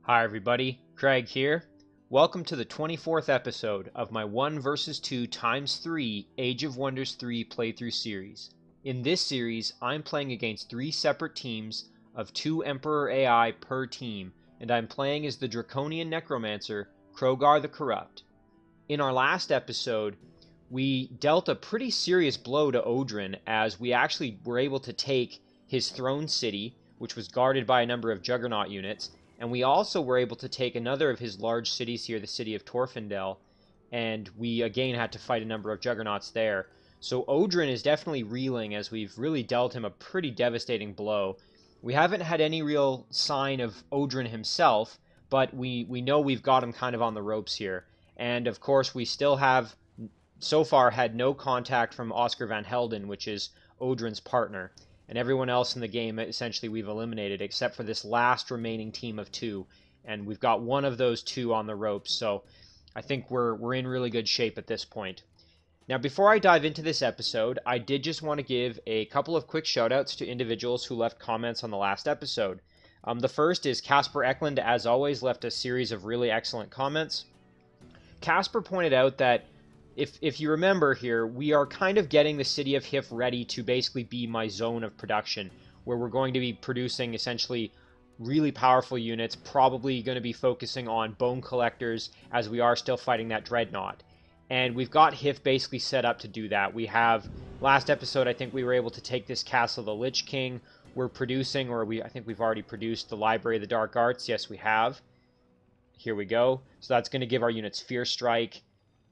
Hi everybody, Craig here. Welcome to the 24th episode of my 1 vs 2 x 3 Age of Wonders 3 playthrough series. In this series, I'm playing against 3 separate teams of 2 Emperor AI per team, and I'm playing as the Draconian Necromancer, Crogar the Corrupt. In our last episode, we dealt a pretty serious blow to Odrin as we actually were able to take his throne city, which was guarded by a number of Juggernaut units, and we also were able to take another of his large cities here, the city of Torfindel, and we again had to fight a number of Juggernauts there. So Odrin is definitely reeling as we've really dealt him a pretty devastating blow. We haven't had any real sign of Odrin himself, but we know we've got him kind of on the ropes here. And of course we still have so far had no contact from Oscar Van Helden, which is Odrin's partner. And everyone else in the game, essentially, we've eliminated, except for this last remaining team of 2. And we've got one of those 2 on the ropes, so I think we're in really good shape at this point. Now, before I dive into this episode, I did just want to give a couple of quick shoutouts to individuals who left comments on the last episode. The first is Casper Eklund, as always, left a series of really excellent comments. Casper pointed out that if you remember here, we are kind of getting the city of Hif ready to basically be my zone of production, where we're going to be producing essentially really powerful units, probably going to be focusing on bone collectors as we are still fighting that dreadnought. And we've got Hif basically set up to do that. We have, last episode, I think we were able to take this castle, the Lich King. We're producing, I think we've already produced the Library of the Dark Arts. Yes, we have. Here we go. So that's going to give our units Fear Strike,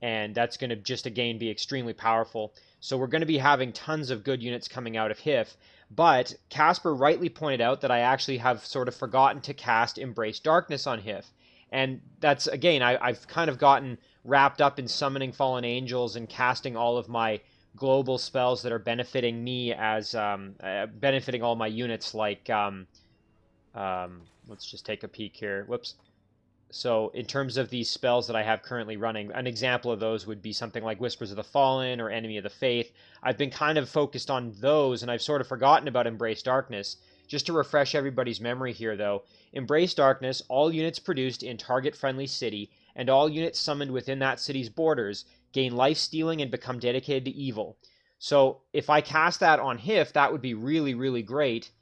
and that's going to just again be extremely powerful. So we're going to be having tons of good units coming out of Hif, but Casper rightly pointed out that I actually have sort of forgotten to cast Embrace Darkness on Hif. And that's, again, I've kind of gotten wrapped up in summoning fallen angels and casting all of my global spells that are benefiting me as, benefiting all my units, like, let's just take a peek here. Whoops. So in terms of these spells that I have currently running, an example of those would be something like Whispers of the Fallen or Enemy of the Faith. I've been kind of focused on those, and I've sort of forgotten about Embrace Darkness. Just to refresh everybody's memory here, though, Embrace Darkness, all units produced in target-friendly city, and all units summoned within that city's borders, gain life-stealing and become dedicated to evil. So if I cast that on Hif, that would be really, really great.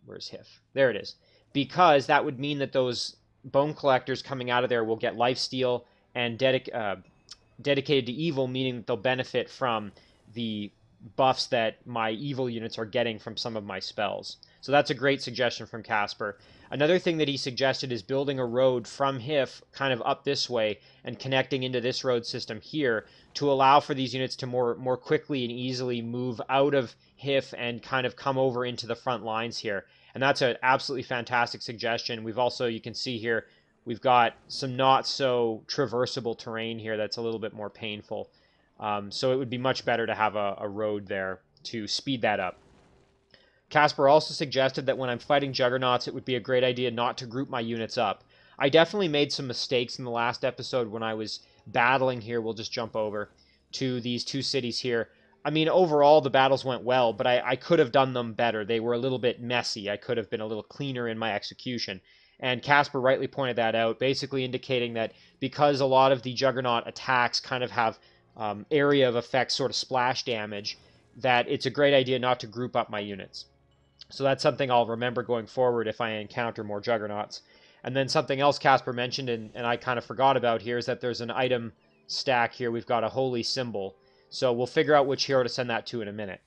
Where's Hif? There it is. Because that would mean that those bone collectors coming out of there will get lifesteal and dedicated to evil, meaning that they'll benefit from the buffs that my evil units are getting from some of my spells. So that's a great suggestion from Casper. Another thing that he suggested is building a road from Hif kind of up this way and connecting into this road system here to allow for these units to more quickly and easily move out of Hif and kind of come over into the front lines here. And that's an absolutely fantastic suggestion. We've also, you can see here, we've got some not so traversable terrain here that's a little bit more painful. So it would be much better to have a road there to speed that up. Casper also suggested that when I'm fighting Juggernauts, it would be a great idea not to group my units up. I definitely made some mistakes in the last episode when I was battling here. We'll just jump over to these 2 cities here. I mean, overall, the battles went well, but I could have done them better. They were a little bit messy. I could have been a little cleaner in my execution. And Casper rightly pointed that out, basically indicating that because a lot of the Juggernaut attacks kind of have area of effect sort of splash damage, that it's a great idea not to group up my units. So that's something I'll remember going forward if I encounter more Juggernauts. And then something else Casper mentioned, and I kind of forgot about here, is that there's an item stack here. We've got a holy symbol. So we'll figure out which hero to send that to in a minute.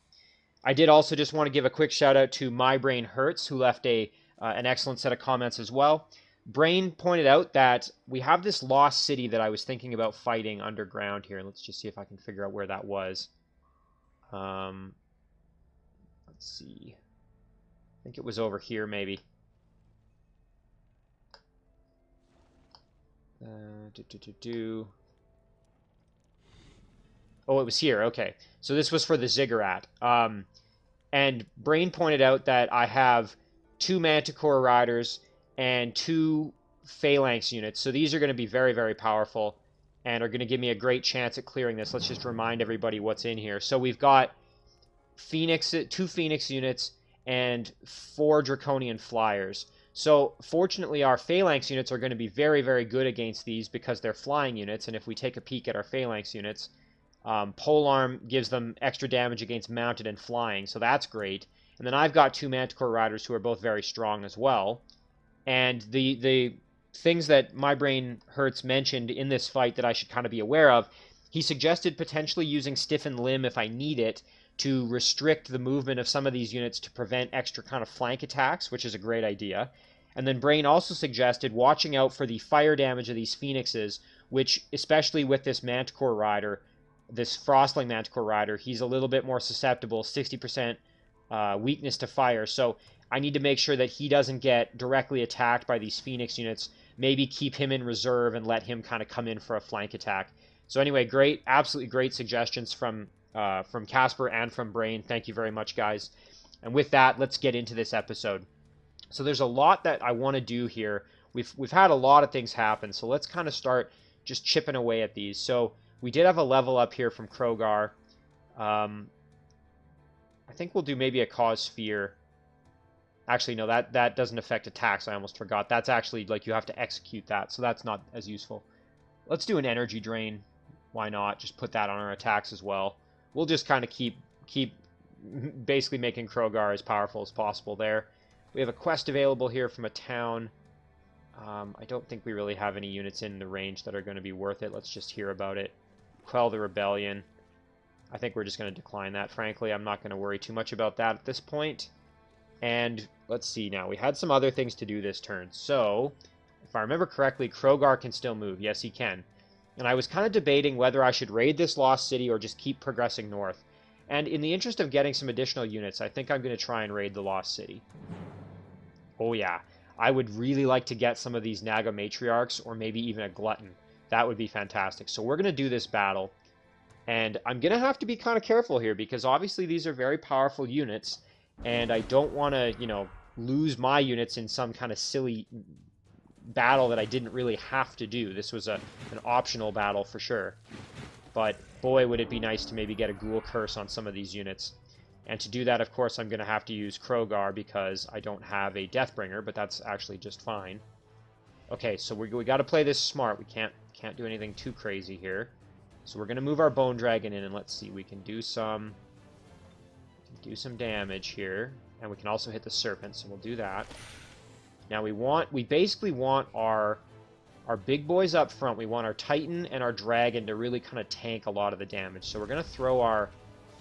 I did also just want to give a quick shout out to My Brain Hurts, who left an excellent set of comments as well. Brain pointed out that we have this lost city that I was thinking about fighting underground here. Let's just see if I can figure out where that was. Let's see. I think it was over here, maybe. Oh, it was here. Okay. So this was for the Ziggurat. And Brain pointed out that I have 2 Manticore Riders and 2 Phalanx units. So these are going to be very, very powerful and are going to give me a great chance at clearing this. Let's just remind everybody what's in here. So we've got 2 Phoenix units and 4 Draconian Flyers. So fortunately, our phalanx units are going to be very, very good against these because they're flying units. And if we take a peek at our phalanx units, polearm gives them extra damage against mounted and flying, so that's great. And then I've got 2 Manticore Riders who are both very strong as well. And the things that My Brain Hurts mentioned in this fight that I should kind of be aware of, he suggested potentially using Stiffen Limb if I need it to restrict the movement of some of these units to prevent extra kind of flank attacks, which is a great idea. And then Brain also suggested watching out for the fire damage of these Phoenixes, which, especially with this Manticore Rider, this Frostling Manticore Rider, he's a little bit more susceptible, 60% weakness to fire. So I need to make sure that he doesn't get directly attacked by these Phoenix units. Maybe keep him in reserve and let him kind of come in for a flank attack. So anyway, great, absolutely great suggestions from Casper and from Brain. Thank you very much, guys. And with that, let's get into this episode. So there's a lot that I want to do here. We've had a lot of things happen, so let's kind of start just chipping away at these. So we did have a level up here from Crogar. I think we'll do maybe a Cause Sphere. Actually, no, that doesn't affect attacks. I almost forgot. That's actually, like, you have to execute that, so that's not as useful. Let's do an Energy Drain. Why not? Just put that on our attacks as well. We'll just kind of keep basically making Crogar as powerful as possible there. We have a quest available here from a town. I don't think we really have any units in the range that are going to be worth it. Let's just hear about it. Quell the Rebellion. I think we're just going to decline that, frankly. I'm not going to worry too much about that at this point. And let's see now. We had some other things to do this turn. So, if I remember correctly, Crogar can still move. Yes, he can. And I was kind of debating whether I should raid this lost city or just keep progressing north. And in the interest of getting some additional units, I think I'm going to try and raid the lost city. Oh yeah, I would really like to get some of these Naga Matriarchs or maybe even a Glutton. That would be fantastic. So we're going to do this battle. And I'm going to have to be kind of careful here because obviously these are very powerful units. And I don't want to, you know, lose my units in some kind of silly battle that I didn't really have to do. This was an optional battle for sure. But boy, would it be nice to maybe get a Ghoul Curse on some of these units. And to do that, of course, I'm going to have to use Crogar because I don't have a Deathbringer, but that's actually just fine. Okay, so we got to play this smart. We can't do anything too crazy here. So we're going to move our Bone Dragon in, and let's see, we can do some damage here. And we can also hit the Serpent, so we'll do that. Now we basically want our big boys up front. We want our Titan and our Dragon to really kind of tank a lot of the damage. So we're going to throw our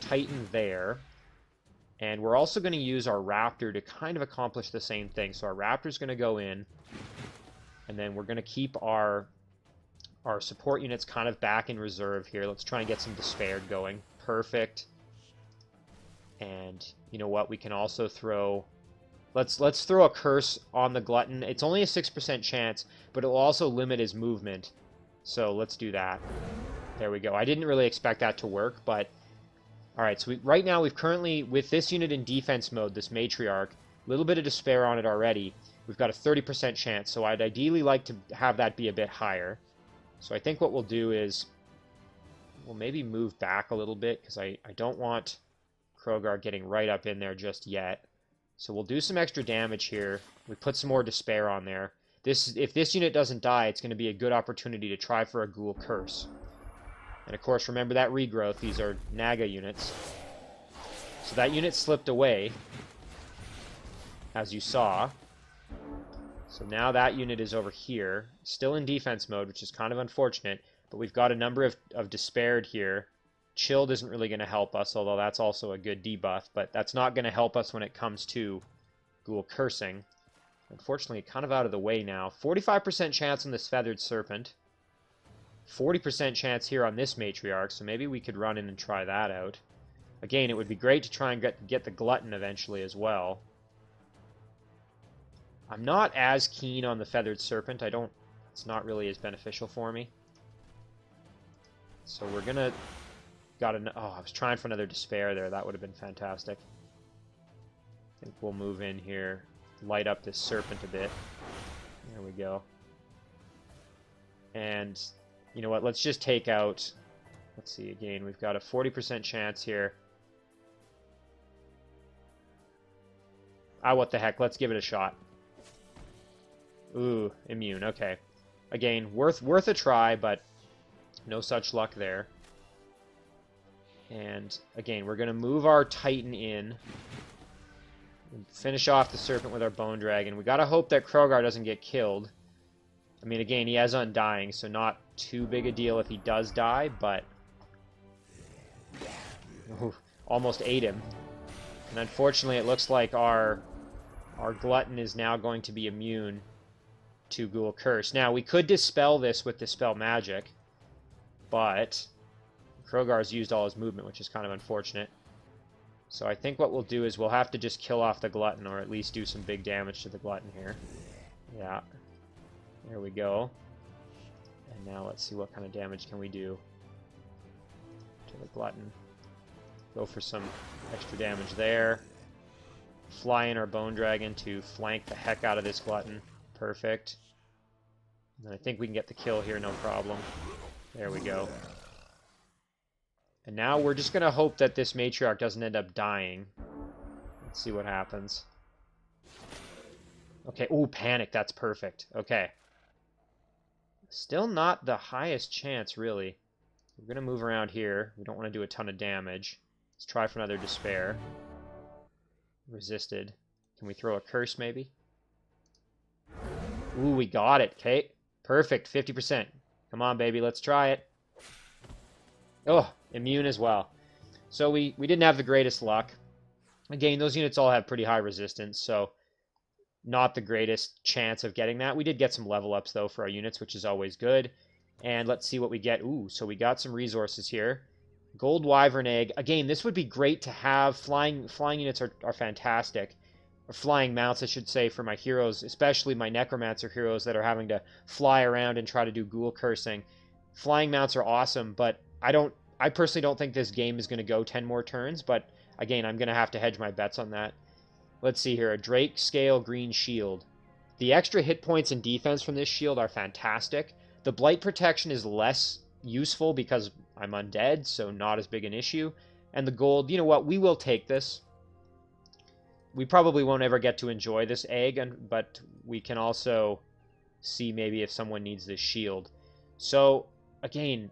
Titan there. And we're also going to use our Raptor to kind of accomplish the same thing. So our Raptor's going to go in. And then we're going to keep our support units kind of back in reserve here. Let's try and get some Despaired going. Perfect. And you know what? We can also throw... Let's throw a Curse on the Glutton. It's only a 6% chance, but it will also limit his movement. So let's do that. There we go. I didn't really expect that to work, but... Alright, so right now we've currently, with this unit in defense mode, this Matriarch, a little bit of Despair on it already. We've got a 30% chance, so I'd ideally like to have that be a bit higher. So I think what we'll do is... We'll maybe move back a little bit, because I don't want Crogar getting right up in there just yet. So we'll do some extra damage here. We put some more Despair on there. If this unit doesn't die, it's going to be a good opportunity to try for a Ghoul Curse. And of course, remember that regrowth. These are Naga units. So that unit slipped away, as you saw. So now that unit is over here, still in defense mode, which is kind of unfortunate. But we've got a number of Despaired here. Chilled isn't really going to help us, although that's also a good debuff, but that's not going to help us when it comes to Ghoul Cursing. Unfortunately, kind of out of the way now. 45% chance on this Feathered Serpent. 40% chance here on this Matriarch, so maybe we could run in and try that out. Again, it would be great to try and get the Glutton eventually as well. I'm not as keen on the Feathered Serpent. It's not really as beneficial for me. So we're going to... Oh, I was trying for another Despair there. That would have been fantastic. I think we'll move in here, light up this Serpent a bit. There we go. And you know what? Let's just take out... Let's see, again, we've got a 40% chance here. Ah, what the heck? Let's give it a shot. Ooh, immune. Okay. Again, worth a try, but no such luck there. And again, we're going to move our Titan in. And finish off the Serpent with our Bone Dragon. We got to hope that Crogar doesn't get killed. I mean, again, he has Undying, so not too big a deal if he does die, but... Ooh, almost ate him. And unfortunately, it looks like our Glutton is now going to be immune to Ghoul Curse. Now, we could dispel this with Dispel Magic, but Crogar's used all his movement, which is kind of unfortunate. So I think what we'll do is we'll have to just kill off the Glutton, or at least do some big damage to the Glutton here. Yeah. There we go. And now let's see what kind of damage can we do to the Glutton. Go for some extra damage there. Fly in our Bone Dragon to flank the heck out of this Glutton. Perfect. And I think we can get the kill here, no problem. There we go. And now we're just going to hope that this Matriarch doesn't end up dying. Let's see what happens. Okay, ooh, Panic, that's perfect. Okay. Still not the highest chance, really. We're going to move around here. We don't want to do a ton of damage. Let's try for another Despair. Resisted. Can we throw a Curse, maybe? Ooh, we got it. Okay, perfect. 50%. Come on, baby. Let's try it. Oh, immune as well. So we didn't have the greatest luck. Again, those units all have pretty high resistance, so not the greatest chance of getting that. We did get some level ups, though, for our units, which is always good. And let's see what we get. Ooh, so we got some resources here. Gold Wyvern Egg. Again, this would be great to have. Flying units are fantastic. Or flying mounts, I should say, for my heroes, especially my Necromancer heroes that are having to fly around and try to do ghoul cursing. Flying mounts are awesome, but I personally don't think this game is going to go 10 more turns, but again, I'm going to have to hedge my bets on that. Let's see here. A Drake Scale Green Shield. The extra hit points and defense from this shield are fantastic. The Blight Protection is less useful because I'm undead, so not as big an issue. And the gold, you know what, we will take this. We probably won't ever get to enjoy this egg, but we can also see maybe if someone needs this shield. So, again,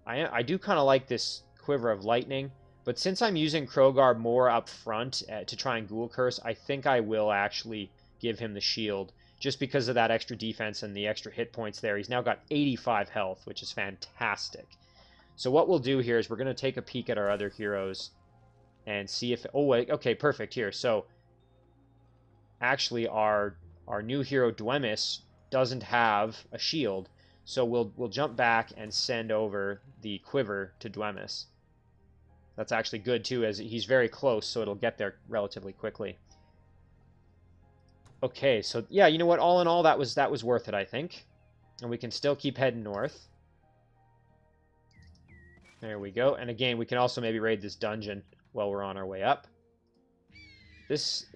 I do kind of like this Quiver of Lightning, but since I'm using Crogar more up front to try and Ghoul Curse, I think I will actually give him the shield, just because of that extra defense and the extra hit points there. He's now got 85 health, which is fantastic. So what we'll do here is we're going to take a peek at our other heroes and see if... Oh, wait, okay, perfect here. So, actually, our new hero, Dwemis, doesn't have a shield. So we'll jump back and send over the Quiver to Dwemis. That's actually good, too, as he's very close, so it'll get there relatively quickly. Okay, so, yeah, you know what? All in all, that was worth it, I think. And we can still keep heading north. There we go. And again, we can also maybe raid this dungeon while we're on our way up. This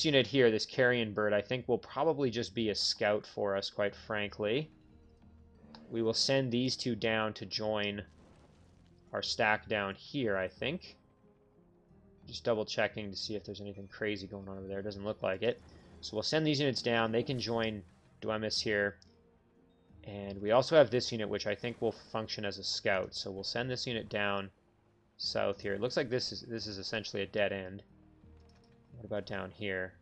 unit here, this Carrion Bird, I think will probably just be a scout for us, quite frankly. We will send these two down to join our stack down here, I think. Just double checking to see if there's anything crazy going on over there. Doesn't look like it. So we'll send these units down. They can join Dwemis here. And we also have this unit, which I think will function as a scout. So we'll send this unit down south here. It looks like this is essentially a dead end. What about down here?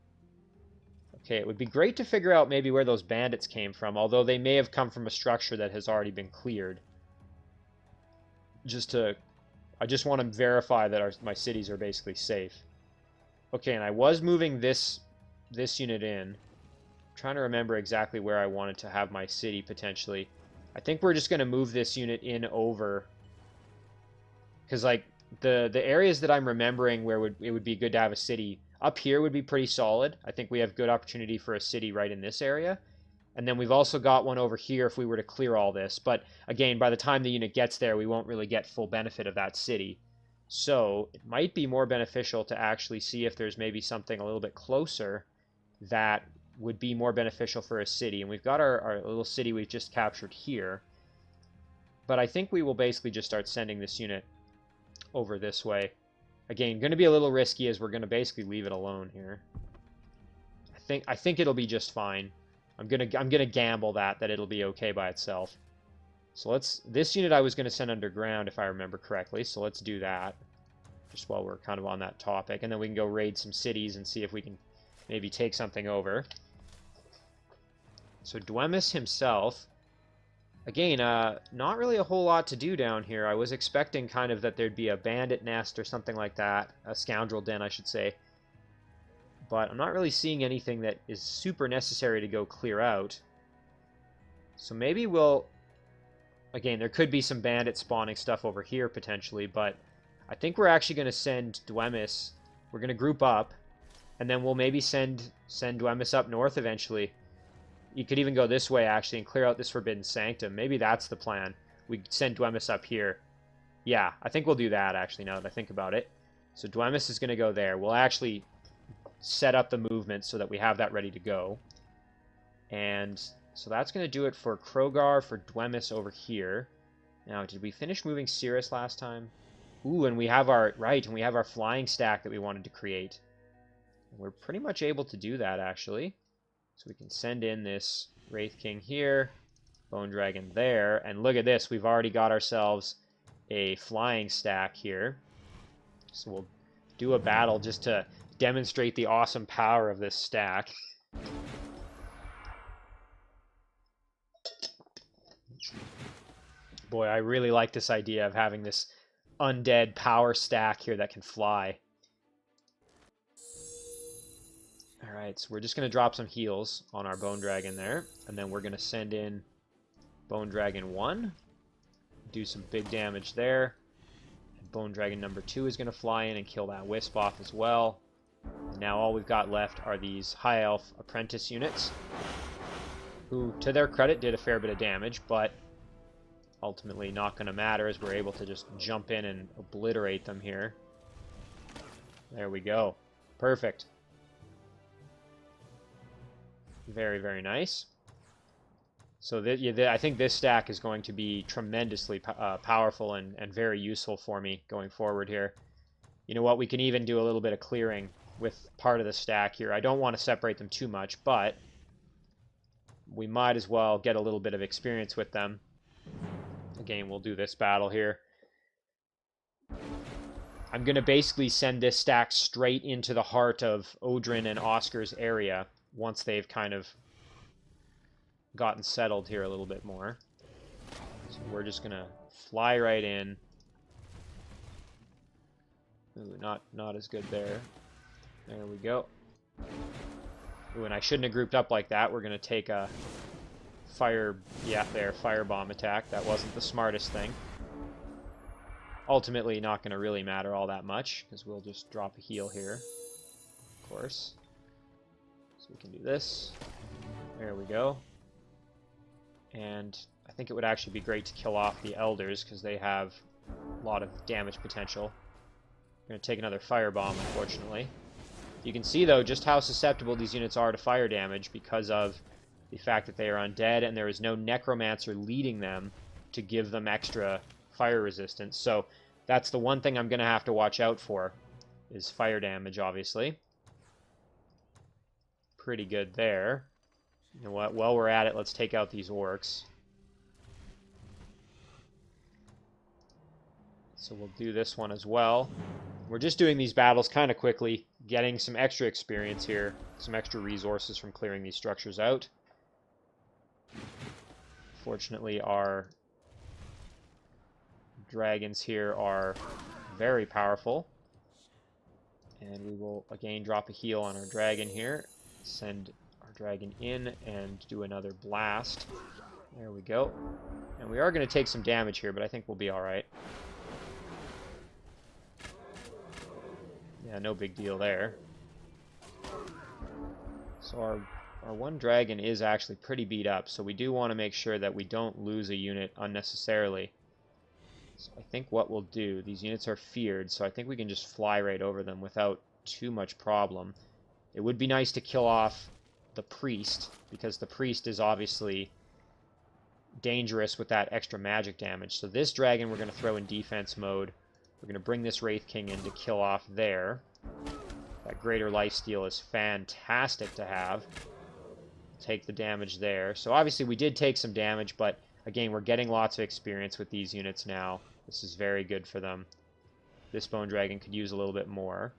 Okay, it would be great to figure out maybe where those bandits came from, although they may have come from a structure that has already been cleared. I just want to verify that my cities are basically safe. Okay, and I was moving this unit in. Trying to remember exactly where I wanted to have my city potentially. I think we're just going to move this unit in over, because like the areas that I'm remembering where it would be good to have a city up here would be pretty solid. I think we have good opportunity for a city right in this area, and then we've also got one over here if we were to clear all this. But again, by the time the unit gets there, we won't really get full benefit of that city. So it might be more beneficial to actually see if there's maybe something a little bit closer that would be more beneficial for a city. And we've got our little city we've just captured here. But I think we will basically just start sending this unit over this way. Again, going to be a little risky as we're going to basically leave it alone here. I think it'll be just fine. I'm gonna gamble that it'll be okay by itself. So this unit I was gonna send underground if I remember correctly, so let's do that. Just while we're kind of on that topic, and then we can go raid some cities and see if we can maybe take something over. So Dwemis himself, again, not really a whole lot to do down here. I was expecting kind of that there'd be a bandit nest or something like that, a scoundrel den, I should say. But I'm not really seeing anything that is super necessary to go clear out. So maybe we'll... Again, there could be some bandit spawning stuff over here, potentially, but I think we're actually going to send Dwemis. We're going to group up, and then we'll maybe send Dwemis up north eventually. You could even go this way, actually, and clear out this Forbidden Sanctum. Maybe that's the plan. We send Dwemis up here. Yeah, I think we'll do that, actually, now that I think about it. So Dwemis is going to go there. We'll actually set up the movement so that we have that ready to go. And so that's going to do it for Crogar, for Dwemis over here. Now, did we finish moving Cirrus last time? Ooh, and we have our... Right, and we have our flying stack that we wanted to create. We're pretty much able to do that, actually. So we can send in this Wraith King here, Bone Dragon there, and look at this, we've already got ourselves a flying stack here. So we'll do a battle just to demonstrate the awesome power of this stack. Boy, I really like this idea of having this undead power stack here that can fly. Alright, so we're just going to drop some heals on our Bone Dragon there, and then we're going to send in Bone Dragon 1, do some big damage there. And Bone Dragon number 2 is going to fly in and kill that Wisp off as well. And now all we've got left are these High Elf Apprentice units, who, to their credit, did a fair bit of damage, but ultimately not going to matter as we're able to just jump in and obliterate them here. There we go. Perfect. Very, very nice. So I think this stack is going to be tremendously powerful and very useful for me going forward here. You know what? We can even do a little bit of clearing with part of the stack here. I don't want to separate them too much, but we might as well get a little bit of experience with them. Again, we'll do this battle here. I'm going to basically send this stack straight into the heart of Odrin and Oscar's area once they've kind of gotten settled here a little bit more. So we're just going to fly right in. Ooh, not as good there. There we go. Ooh, and I shouldn't have grouped up like that. We're going to take a firebomb attack. That wasn't the smartest thing. Ultimately, not going to really matter all that much, because we'll just drop a heal here, of course. So we can do this. There we go. And I think it would actually be great to kill off the Elders, because they have a lot of damage potential. We're going to take another firebomb, unfortunately. You can see, though, just how susceptible these units are to fire damage because of the fact that they are undead, and there is no Necromancer leading them to give them extra fire resistance. So that's the one thing I'm going to have to watch out for, is fire damage, obviously. Pretty good there. You know what? While we're at it, let's take out these orcs. So we'll do this one as well. We're just doing these battles kind of quickly, getting some extra experience here, some extra resources from clearing these structures out. Fortunately, our dragons here are very powerful. And we will again drop a heal on our dragon here. Send our dragon in and do another blast. There we go. And we are going to take some damage here, but I think we'll be alright. Yeah, no big deal there. So our one dragon is actually pretty beat up, so we do want to make sure that we don't lose a unit unnecessarily. So I think what we'll do, these units are feared, so I think we can just fly right over them without too much problem. It would be nice to kill off the priest, because the priest is obviously dangerous with that extra magic damage. So this dragon we're going to throw in defense mode. We're going to bring this Wraith King in to kill off there. That greater lifesteal is fantastic to have. take the damage there. So obviously we did take some damage, but again, we're getting lots of experience with these units now. This is very good for them. This Bone Dragon could use a little bit more.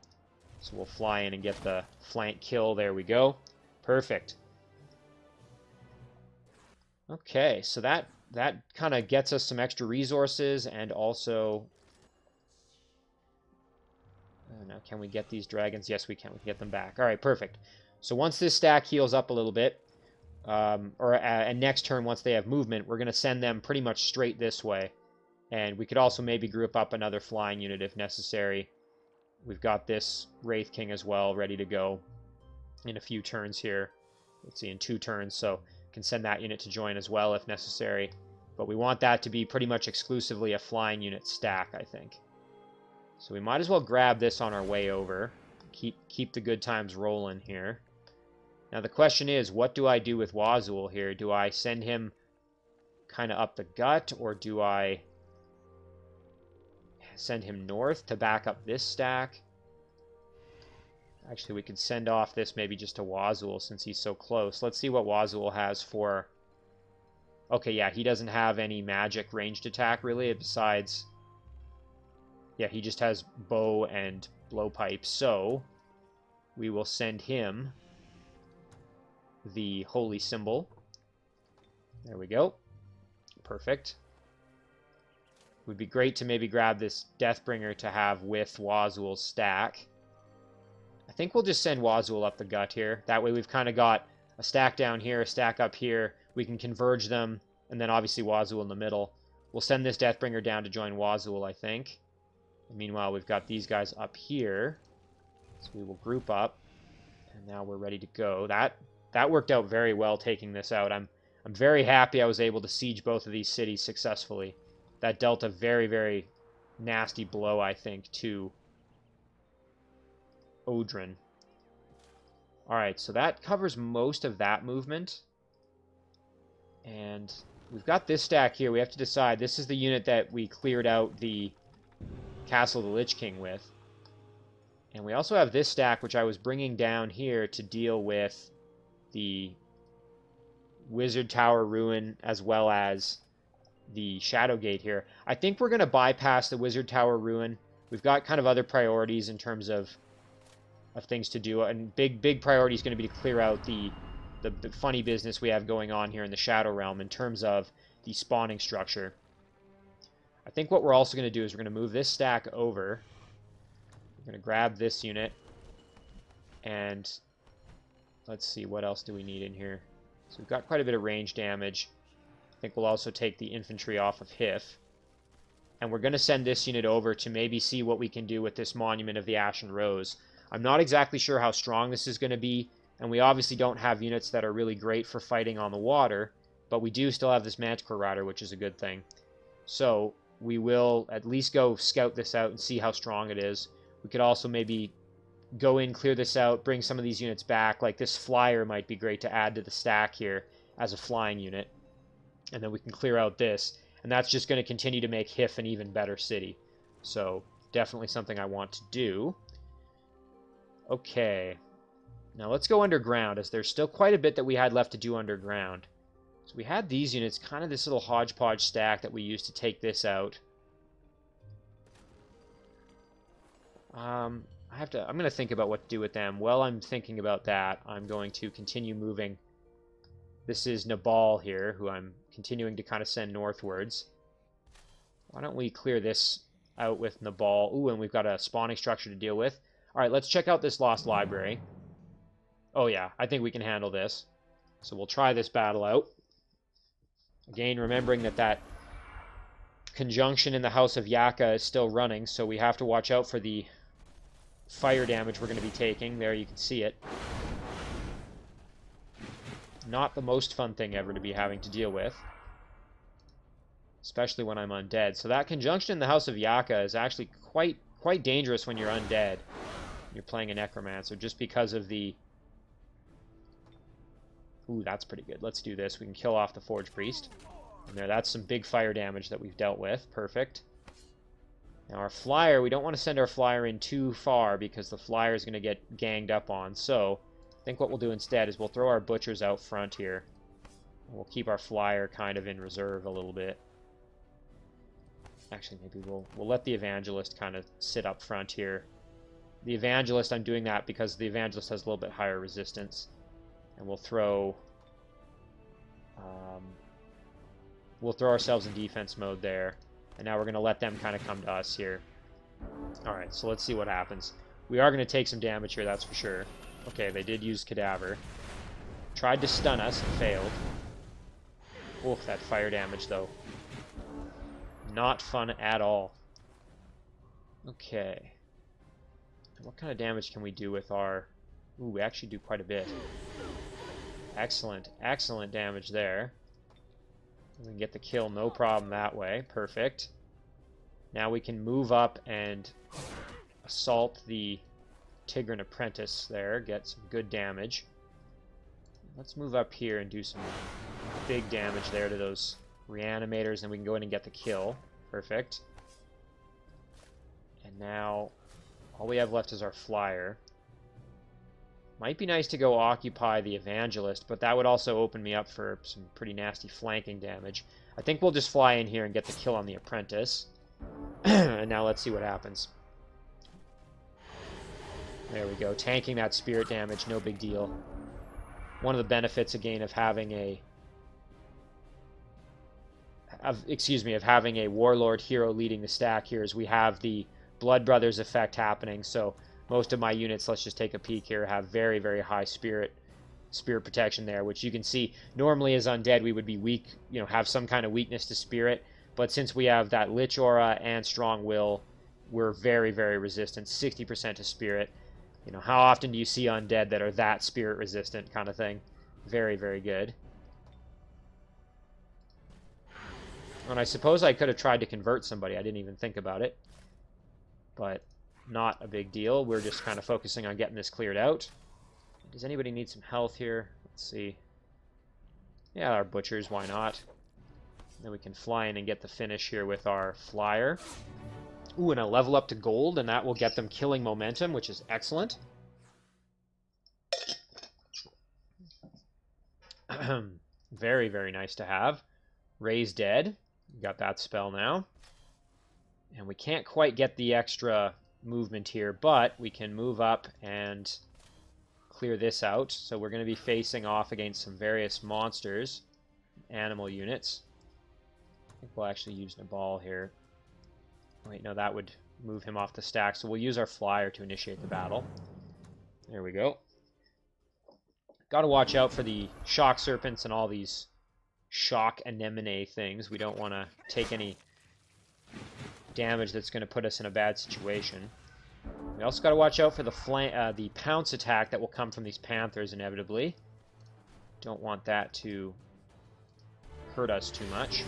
So we'll fly in and get the flank kill. There we go. Perfect. Okay, so that kind of gets us some extra resources, and also... now, can we get these dragons? Yes, we can. We can get them back. All right, perfect. So once this stack heals up a little bit, and next turn, once they have movement, we're going to send them pretty much straight this way. And we could also maybe group up another flying unit if necessary. We've got this Wraith King as well, ready to go in a few turns here. Let's see, in 2 turns, so can send that unit to join as well if necessary. But we want that to be pretty much exclusively a flying unit stack, I think. So we might as well grab this on our way over. Keep the good times rolling here. Now the question is, what do I do with Wazul here? Do I send him kind of up the gut, or do I send him north to back up this stack? Actually, we could send off this maybe just to Wazul since he's so close. Let's see what Wazul has for... Okay, yeah, he doesn't have any magic ranged attack, really, besides... Yeah, he just has bow and blowpipe, so we will send him the holy symbol. There we go. Perfect. Would be great to maybe grab this Deathbringer to have with Wazul's stack. I think we'll just send Wazul up the gut here. That way we've kind of got a stack down here, a stack up here. We can converge them, and then obviously Wazul in the middle. We'll send this Deathbringer down to join Wazul, I think. And meanwhile, we've got these guys up here. So we will group up. And now we're ready to go. That worked out very well, taking this out. I'm very happy I was able to siege both of these cities successfully. That dealt a very, very nasty blow, I think, to Odrin. Alright, so that covers most of that movement. And we've got this stack here. We have to decide. This is the unit that we cleared out the Castle of the Lich King with. And we also have this stack, which I was bringing down here to deal with the Wizard Tower Ruin as well as the Shadowgate here. I think we're going to bypass the Wizard Tower Ruin. We've got kind of other priorities in terms of things to do, and big priority is going to be to clear out the funny business we have going on here in the Shadow Realm in terms of the spawning structure. I think what we're also going to do is we're going to move this stack over. We're going to grab this unit, and let's see, what else do we need in here? So we've got quite a bit of range damage. I think we'll also take the infantry off of Hif. And we're going to send this unit over to maybe see what we can do with this Monument of the Ashen Rose. I'm not exactly sure how strong this is going to be, and we obviously don't have units that are really great for fighting on the water, but we do still have this Manticore Rider, which is a good thing. So we will at least go scout this out and see how strong it is. We could also maybe go in, clear this out, bring some of these units back. Like this Flyer might be great to add to the stack here as a flying unit. And then we can clear out this. And that's just going to continue to make Hif an even better city. So definitely something I want to do. Okay. Now let's go underground, as there's still quite a bit that we had left to do underground. So we had these units, kind of this little hodgepodge stack that we used to take this out. I'm going to think about what to do with them. While I'm thinking about that, I'm going to continue moving. This is Nabal here, who I'm continuing to kind of send northwards. Why don't we clear this out with Nabal? Ooh, and we've got a spawning structure to deal with. All right, let's check out this Lost Library. Oh yeah, I think we can handle this. So we'll try this battle out. Again, remembering that conjunction in the House of Yaka is still running, so we have to watch out for the fire damage we're going to be taking. There, you can see it. Not the most fun thing ever to be having to deal with. Especially when I'm undead. So that conjunction in the House of Yaka is actually quite dangerous when you're undead. You're playing a Necromancer, just because of the... Ooh, that's pretty good. Let's do this. We can kill off the Forge Priest. And there, that's some big fire damage that we've dealt with. Perfect. Now our Flyer, we don't want to send our Flyer in too far, because the Flyer is going to get ganged up on. So I think what we'll do instead is we'll throw our butchers out front here. We'll keep our flyer kind of in reserve a little bit. Actually, maybe we'll let the evangelist kind of sit up front here. The evangelist, I'm doing that because the evangelist has a little bit higher resistance. And we'll throw ourselves in defense mode there. And now we're going to let them kind of come to us here. Alright, so let's see what happens. We are going to take some damage here, that's for sure. Okay, they did use Cadaver. Tried to stun us and failed. Oof, that fire damage, though. Not fun at all. Okay. What kind of damage can we do with our... Ooh, we actually do quite a bit. Excellent, excellent damage there. We can get the kill, no problem that way. Perfect. Now we can move up and assault the Tigran Apprentice there, get some good damage. Let's move up here and do some big damage there to those reanimators, and we can go in and get the kill. Perfect. And now all we have left is our flyer. Might be nice to go occupy the evangelist, but that would also open me up for some pretty nasty flanking damage. I think we'll just fly in here and get the kill on the apprentice. And now let's see what happens. There we go. Tanking that spirit damage, no big deal. One of the benefits, again, of having a... of having a warlord hero leading the stack here is we have the Blood Brothers effect happening, so most of my units, let's just take a peek here, have very, very high spirit protection there, which you can see normally as undead we would be weak, have some kind of weakness to spirit, but since we have that Lich Aura and Strong Will, we're very, very resistant, 60% to spirit. How often do you see undead that are that spirit resistant kind of thing? Very, very good. And I suppose I could have tried to convert somebody. I didn't even think about it. But not a big deal. We're just kind of focusing on getting this cleared out. Does anybody need some health here? Let's see. Yeah, our butchers, why not? Then we can fly in and get the finish here with our flyer. Ooh, and a level up to gold, and that will get them killing momentum, which is excellent. Very, very nice to have. Raise Dead. We got that spell now. And we can't quite get the extra movement here, but we can move up and clear this out. So we're going to be facing off against some various monsters, animal units. I think we'll actually use Nabal here. Wait, no, that would move him off the stack. So we'll use our flyer to initiate the battle. There we go. Got to watch out for the shock serpents and all these shock anemone things. We don't want to take any damage that's going to put us in a bad situation. We also got to watch out for the pounce attack that will come from these panthers inevitably. Don't want that to hurt us too much.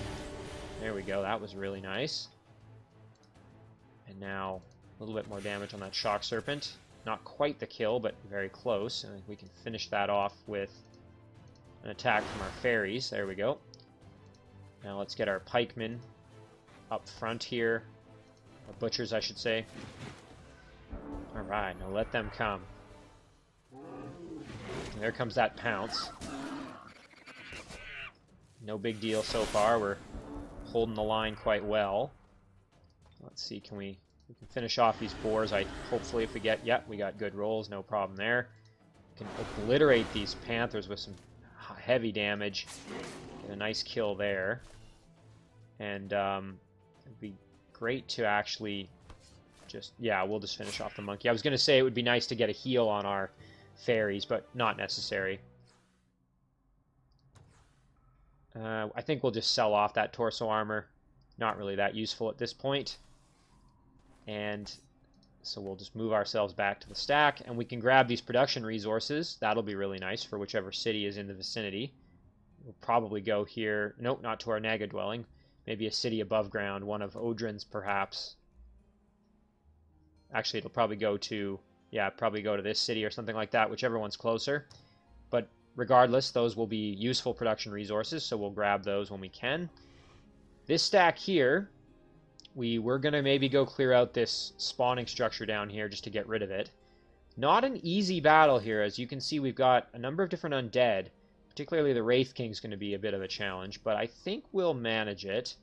There we go. That was really nice. And now a little bit more damage on that shock serpent. Not quite the kill, but very close. And we can finish that off with an attack from our fairies. There we go. Now let's get our pikemen up front here. Or butchers, I should say. Alright, now let them come. And there comes that pounce. No big deal so far. We're holding the line quite well. Let's see, we can finish off these boars. Hopefully if we get, we got good rolls, no problem there. We can obliterate these panthers with some heavy damage. Get a nice kill there. And it'd be great to actually we'll just finish off the monkey. I was going to say it would be nice to get a heal on our fairies, but not necessary. I think we'll just sell off that torso armor. Not really that useful at this point. And so we'll just move ourselves back to the stack, and we can grab these production resources. That'll be really nice for whichever city is in the vicinity. We'll probably go here. Nope, not to our Naga dwelling. Maybe a city above ground, one of Odrin's perhaps. Actually, it'll probably go to, this city or something like that, whichever one's closer. But regardless, those will be useful production resources, so we'll grab those when we can. This stack here, we're going to maybe go clear out this spawning structure down here just to get rid of it. Not an easy battle here. As you can see, we've got a number of different undead. Particularly the Wraith King's going to be a bit of a challenge, but I think we'll manage it.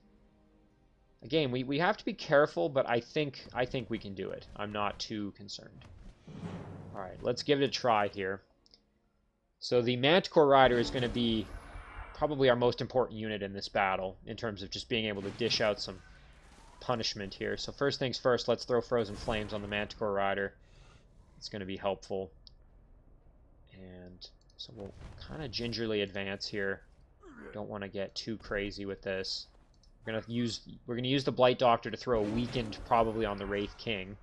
Again, we have to be careful, but I think we can do it. I'm not too concerned. Alright, let's give it a try here. So the Manticore Rider is going to be probably our most important unit in this battle, in terms of just being able to dish out some punishment here. So first things first, let's throw Frozen Flames on the Manticore Rider. It's going to be helpful. And so we'll kind of gingerly advance here. Don't want to get too crazy with this. We're going to use the Blight Doctor to throw a weakened probably on the Wraith King,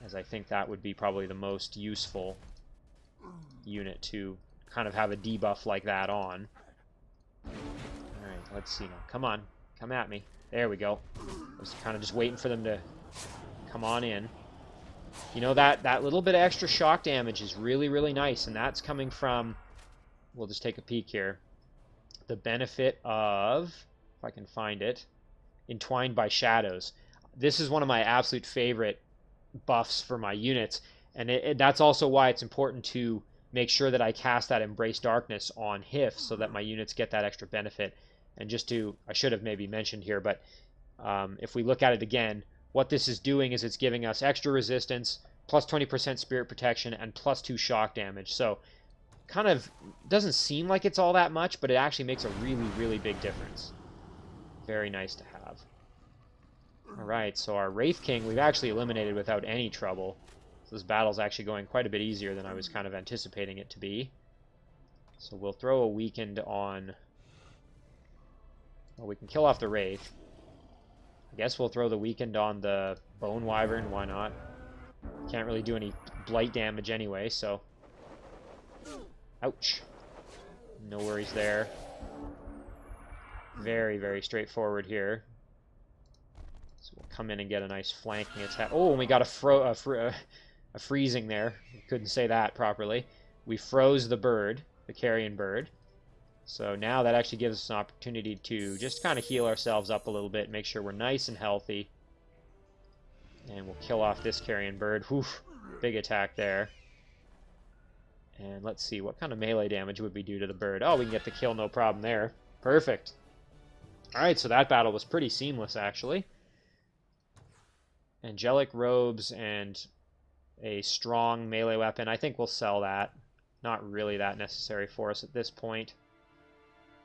as I think that would be probably the most useful unit to kind of have a debuff like that on. Alright, let's see now. Come on. Come at me. There we go. I was kind of just waiting for them to come on in. You know, that little bit of extra shock damage is really, really nice, and that's coming from, we'll just take a peek here, the benefit of, if I can find it, Entwined by Shadows. This is one of my absolute favorite buffs for my units, and that's also why it's important to make sure that I cast that Embrace Darkness on HIF so that my units get that extra benefit. And just to, I should have maybe mentioned here, but if we look at it again, what this is doing is it's giving us extra resistance, plus 20% spirit protection, and plus 2 shock damage. So, kind of doesn't seem like it's all that much, but it actually makes a really, really big difference. Very nice to have. Alright, so our Wraith King we've actually eliminated without any trouble. So this battle's actually going quite a bit easier than I was kind of anticipating it to be. So we'll throw a weakened on... Well, we can kill off the Wraith. I guess we'll throw the weakened on the Bone Wyvern, why not? Can't really do any blight damage anyway, so... Ouch. No worries there. Very, very straightforward here. So we'll come in and get a nice flanking attack. Oh, and we got a freezing there. Couldn't say that properly. We froze the bird, the carrion bird. So now that actually gives us an opportunity to just kind of heal ourselves up a little bit, make sure we're nice and healthy. And we'll kill off this carrion bird. Whew, big attack there. And let's see, what kind of melee damage would we do to the bird? Oh, we can get the kill, no problem there. Perfect. Alright, so that battle was pretty seamless, actually. Angelic robes and a strong melee weapon. I think we'll sell that. Not really that necessary for us at this point.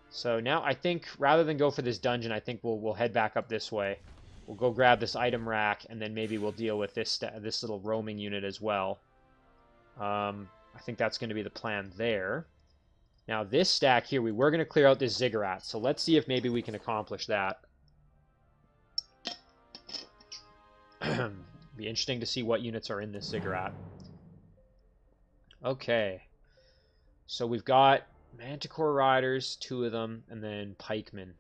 So now I think, rather than go for this dungeon, I think we'll head back up this way. We'll go grab this item rack, and then maybe we'll deal with this little roaming unit as well. I think that's going to be the plan there. Now this stack here, we were going to clear out this ziggurat, so let's see if maybe we can accomplish that. Be interesting to see what units are in this ziggurat. Okay. So we've got Manticore Riders, 2 of them, and then Pikemen.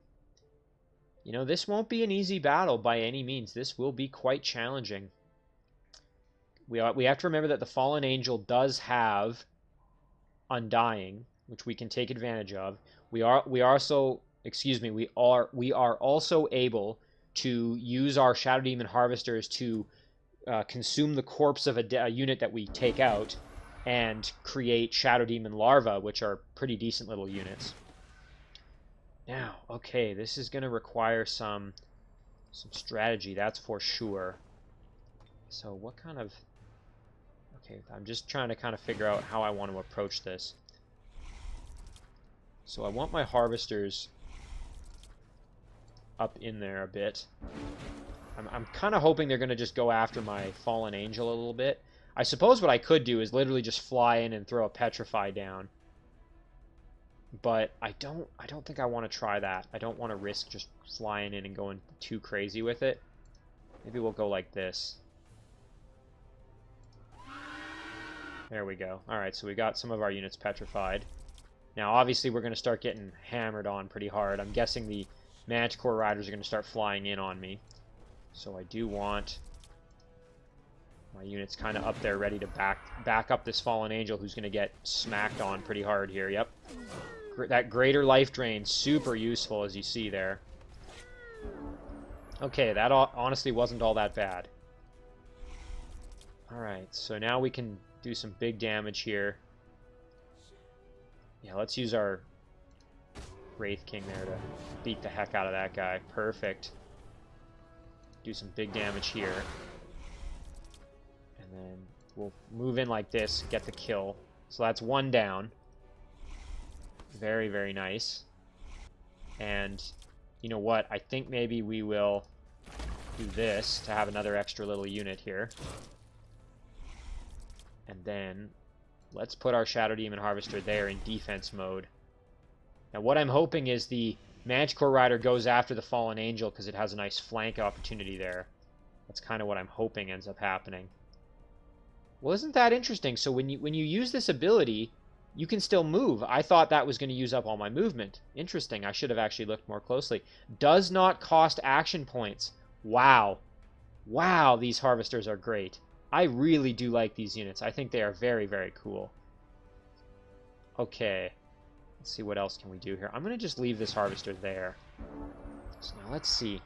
You know, this won't be an easy battle by any means. This will be quite challenging. We have to remember that the Fallen Angel does have Undying, which we can take advantage of. We are also able to use our Shadow Demon Harvesters to consume the corpse of a unit that we take out and create Shadow Demon Larvae, which are pretty decent little units. Now, okay, this is going to require some strategy, that's for sure. So what kind of... Okay, I'm just trying to kind of figure out how I want to approach this. So I want my Harvesters up in there a bit. I'm kind of hoping they're going to just go after my Fallen Angel a little bit. I suppose what I could do is literally just fly in and throw a Petrify down. But I don't think I want to try that. I don't want to risk just flying in and going too crazy with it. Maybe we'll go like this. There we go. Alright, so we got some of our units petrified. Now, obviously, we're going to start getting hammered on pretty hard. I'm guessing the Manticore Riders are going to start flying in on me. So I do want my units kind of up there ready to back up this Fallen Angel who's going to get smacked on pretty hard here. Yep. That greater life drain, super useful, as you see there. Okay, that honestly wasn't all that bad. Alright, so now we can do some big damage here. Yeah, let's use our Wraith King there to beat the heck out of that guy. Perfect. Do some big damage here. And then we'll move in like this, get the kill. So that's one down. Very, very nice. And you know what? I think maybe we will do this to have another extra little unit here. And then let's put our Shadow Demon Harvester there in defense mode. Now what I'm hoping is the Manticore Rider goes after the Fallen Angel because it has a nice flank opportunity there. That's kind of what I'm hoping ends up happening. Well, isn't that interesting? So when you use this ability, you can still move. I thought that was going to use up all my movement. Interesting. I should have actually looked more closely. Does not cost action points. Wow. Wow, these Harvesters are great. I really do like these units. I think they are very, very cool. Okay. Let's see what else can we do here. I'm going to just leave this Harvester there. So now let's see.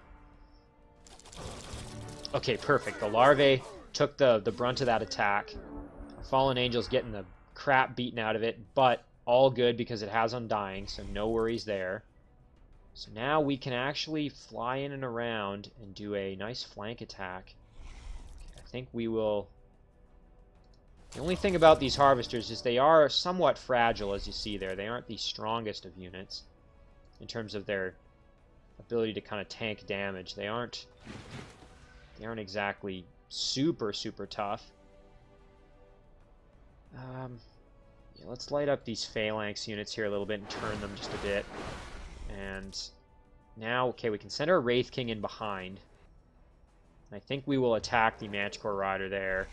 Okay, perfect. The larvae took the brunt of that attack. Our Fallen Angel's getting the crap beaten out of it, but all good because it has Undying, so no worries there. So now we can actually fly in and around and do a nice flank attack. Okay, I think we will... The only thing about these Harvesters is they are somewhat fragile, as you see there. They aren't the strongest of units in terms of their ability to kind of tank damage. They aren't exactly super, super tough. Yeah, let's light up these Phalanx units here a little bit and turn them just a bit. And now, okay, we can send our Wraith King in behind. I think we will attack the Manticore Rider there.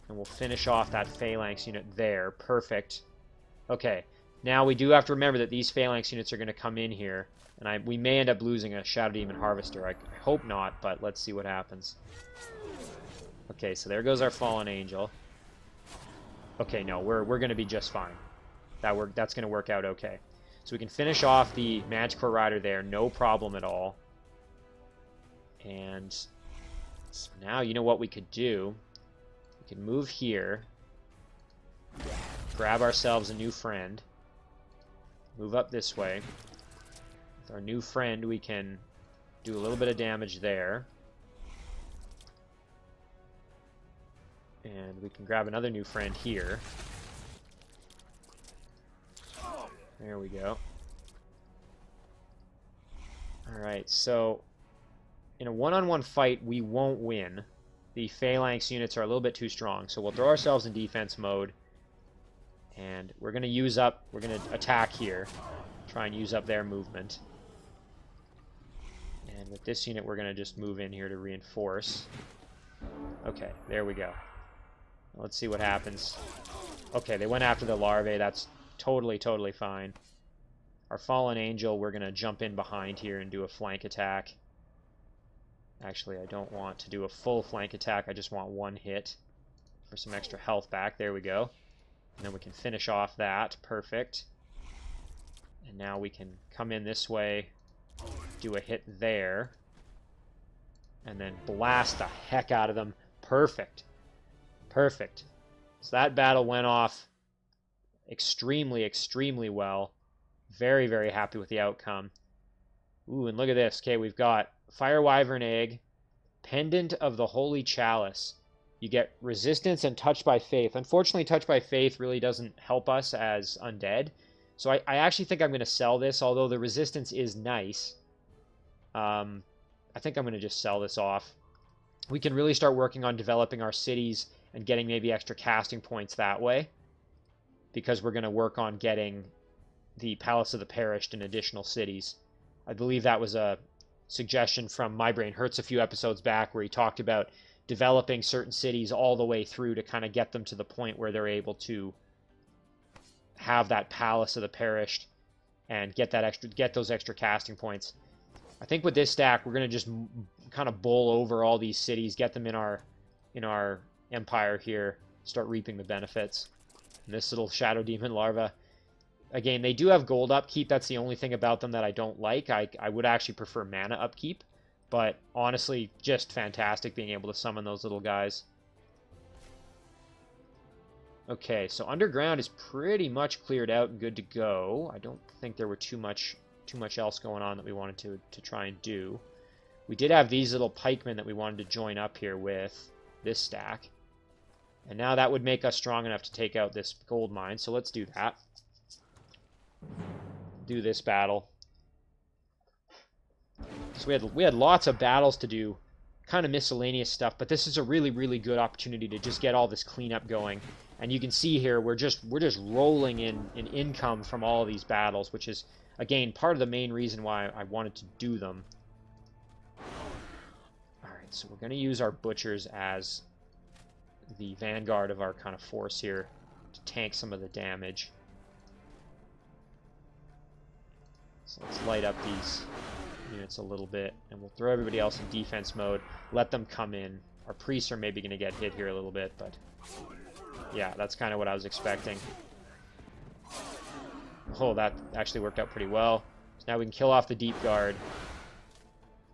And we'll finish off that Phalanx unit there. Perfect. Okay, now we do have to remember that these Phalanx units are going to come in here. And we may end up losing a Shadow Demon Harvester. I hope not, but let's see what happens. Okay, so there goes our Fallen Angel. Okay, no, we're going to be just fine. That's going to work out okay. So we can finish off the Manticore Rider there, no problem at all. And so now, you know what we could do? We can move here, grab ourselves a new friend, move up this way. With our new friend, we can do a little bit of damage there. And we can grab another new friend here. There we go. Alright, so in a one-on-one fight, we won't win. The Phalanx units are a little bit too strong, so we'll throw ourselves in defense mode. And we're going to attack here. Try and use up their movement. And with this unit, we're going to just move in here to reinforce. Okay, there we go. Let's see what happens. Okay, they went after the larvae. That's totally, totally fine. Our Fallen Angel, we're going to jump in behind here and do a flank attack. Actually, I don't want to do a full flank attack. I just want one hit for some extra health back. There we go. And then we can finish off that. Perfect. And now we can come in this way, do a hit there, and then blast the heck out of them. Perfect. Perfect. So that battle went off extremely, extremely well. Very, very happy with the outcome. Ooh, and look at this. Okay, we've got Fire Wyvern Egg, Pendant of the Holy Chalice. You get resistance and Touched by Faith. Unfortunately, Touched by Faith really doesn't help us as undead. So I actually think I'm going to sell this, although the resistance is nice. I think I'm going to just sell this off. We can really start working on developing our cities and getting maybe extra casting points that way, because we're going to work on getting the Palace of the Perished in additional cities. I believe that was a suggestion from My Brain Hurts a few episodes back, where he talked about developing certain cities all the way through to kind of get them to the point where they're able to have that Palace of the Perished and get those extra casting points. I think with this stack, we're going to just kind of bowl over all these cities, get them in our empire here, start reaping the benefits. And this little Shadow Demon larva, again, they do have gold upkeep. That's the only thing about them that I don't like. I would actually prefer mana upkeep, but honestly, just fantastic being able to summon those little guys. Okay, so underground is pretty much cleared out and good to go. I don't think there were too much else going on that we wanted to try and do. We did have these little pikemen that we wanted to join up here with this stack. And now that would make us strong enough to take out this gold mine, so let's do that. Do this battle. So we had lots of battles to do, kind of miscellaneous stuff, but this is a really, really good opportunity to just get all this cleanup going. And you can see here, we're just rolling in income from all of these battles, which is, again, part of the main reason why I wanted to do them. Alright, so we're going to use our butchers as the vanguard of our kind of force here to tank some of the damage. So let's light up these units a little bit, and we'll throw everybody else in defense mode, let them come in. Our priests are maybe going to get hit here a little bit, but yeah, that's kind of what I was expecting. Oh, that actually worked out pretty well. So now we can kill off the deep guard,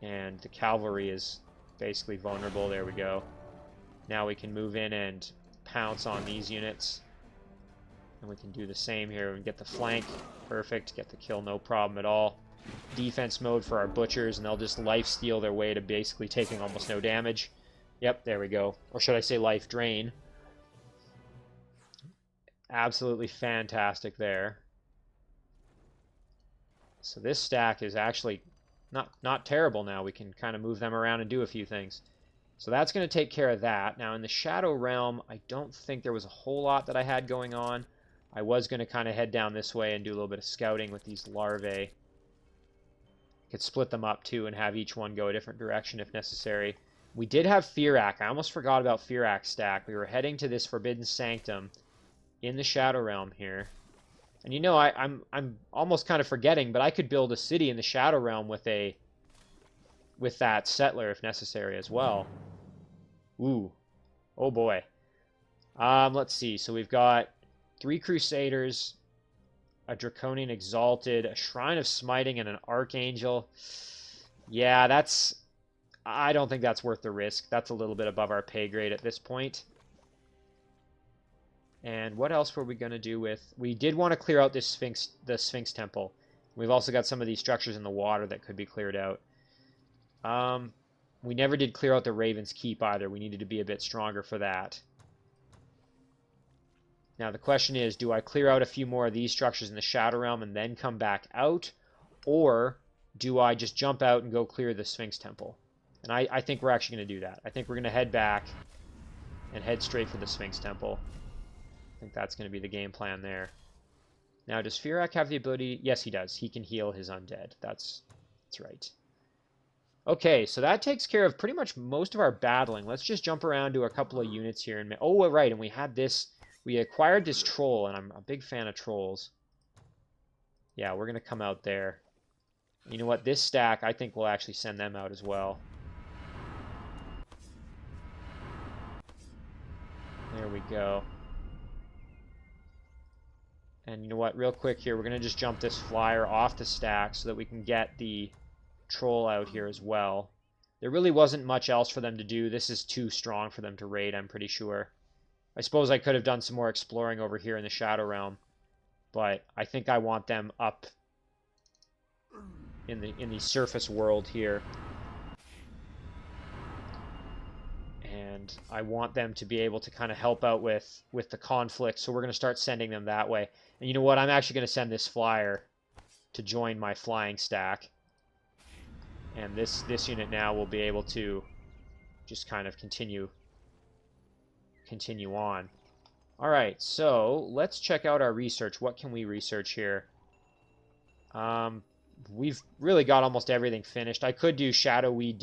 and the cavalry is basically vulnerable. There we go. Now we can move in and pounce on these units, and we can do the same here and get the flank. Perfect. Get the kill, no problem at all. Defense mode for our butchers, and they'll just life steal their way to basically taking almost no damage. Yep, there we go. Or should I say life drain. Absolutely fantastic there. So this stack is actually not terrible now. We can kind of move them around and do a few things. So that's going to take care of that. Now in the Shadow Realm, I don't think there was a whole lot that I had going on. I was going to kind of head down this way and do a little bit of scouting with these larvae. Could split them up too and have each one go a different direction if necessary. We did have Firak. I almost forgot about Firak's stack. We were heading to this Forbidden Sanctum in the Shadow Realm here. And you know, I'm almost kind of forgetting, but I could build a city in the Shadow Realm with that settler if necessary as well. Ooh. Oh boy. Let's see. So we've got 3 Crusaders, a Draconian Exalted, a Shrine of Smiting, and an Archangel. Yeah, I don't think that's worth the risk. That's a little bit above our pay grade at this point. And what else were we going to do with... We did want to clear out the Sphinx Temple. We've also got some of these structures in the water that could be cleared out. We never did clear out the Raven's Keep either. We needed to be a bit stronger for that. Now the question is, do I clear out a few more of these structures in the Shadow Realm and then come back out? Or do I just jump out and go clear the Sphinx Temple? And I think we're actually going to do that. I think we're going to head back and head straight for the Sphinx Temple. I think that's going to be the game plan there. Now, does Firak have the ability? Yes, he does. He can heal his undead. That's right. Okay, so that takes care of pretty much most of our battling. Let's just jump around to a couple of units here. Oh, right, and we had this... We acquired this troll, and I'm a big fan of trolls. Yeah, we're going to come out there. You know what? This stack, I think we'll actually send them out as well. There we go. And you know what? Real quick here, we're going to just jump this flyer off the stack so that we can get the troll out here as well. There really wasn't much else for them to do. This is too strong for them to raid, I'm pretty sure. I suppose I could have done some more exploring over here in the Shadow Realm, but I think I want them up in the surface world here. And I want them to be able to kind of help out with the conflict, so we're going to start sending them that way. And you know what? I'm actually going to send this flyer to join my flying stack. And this unit now will be able to just kind of continue on. Alright, so let's check out our research. What can we research here? We've really got almost everything finished. I could do Shadowweed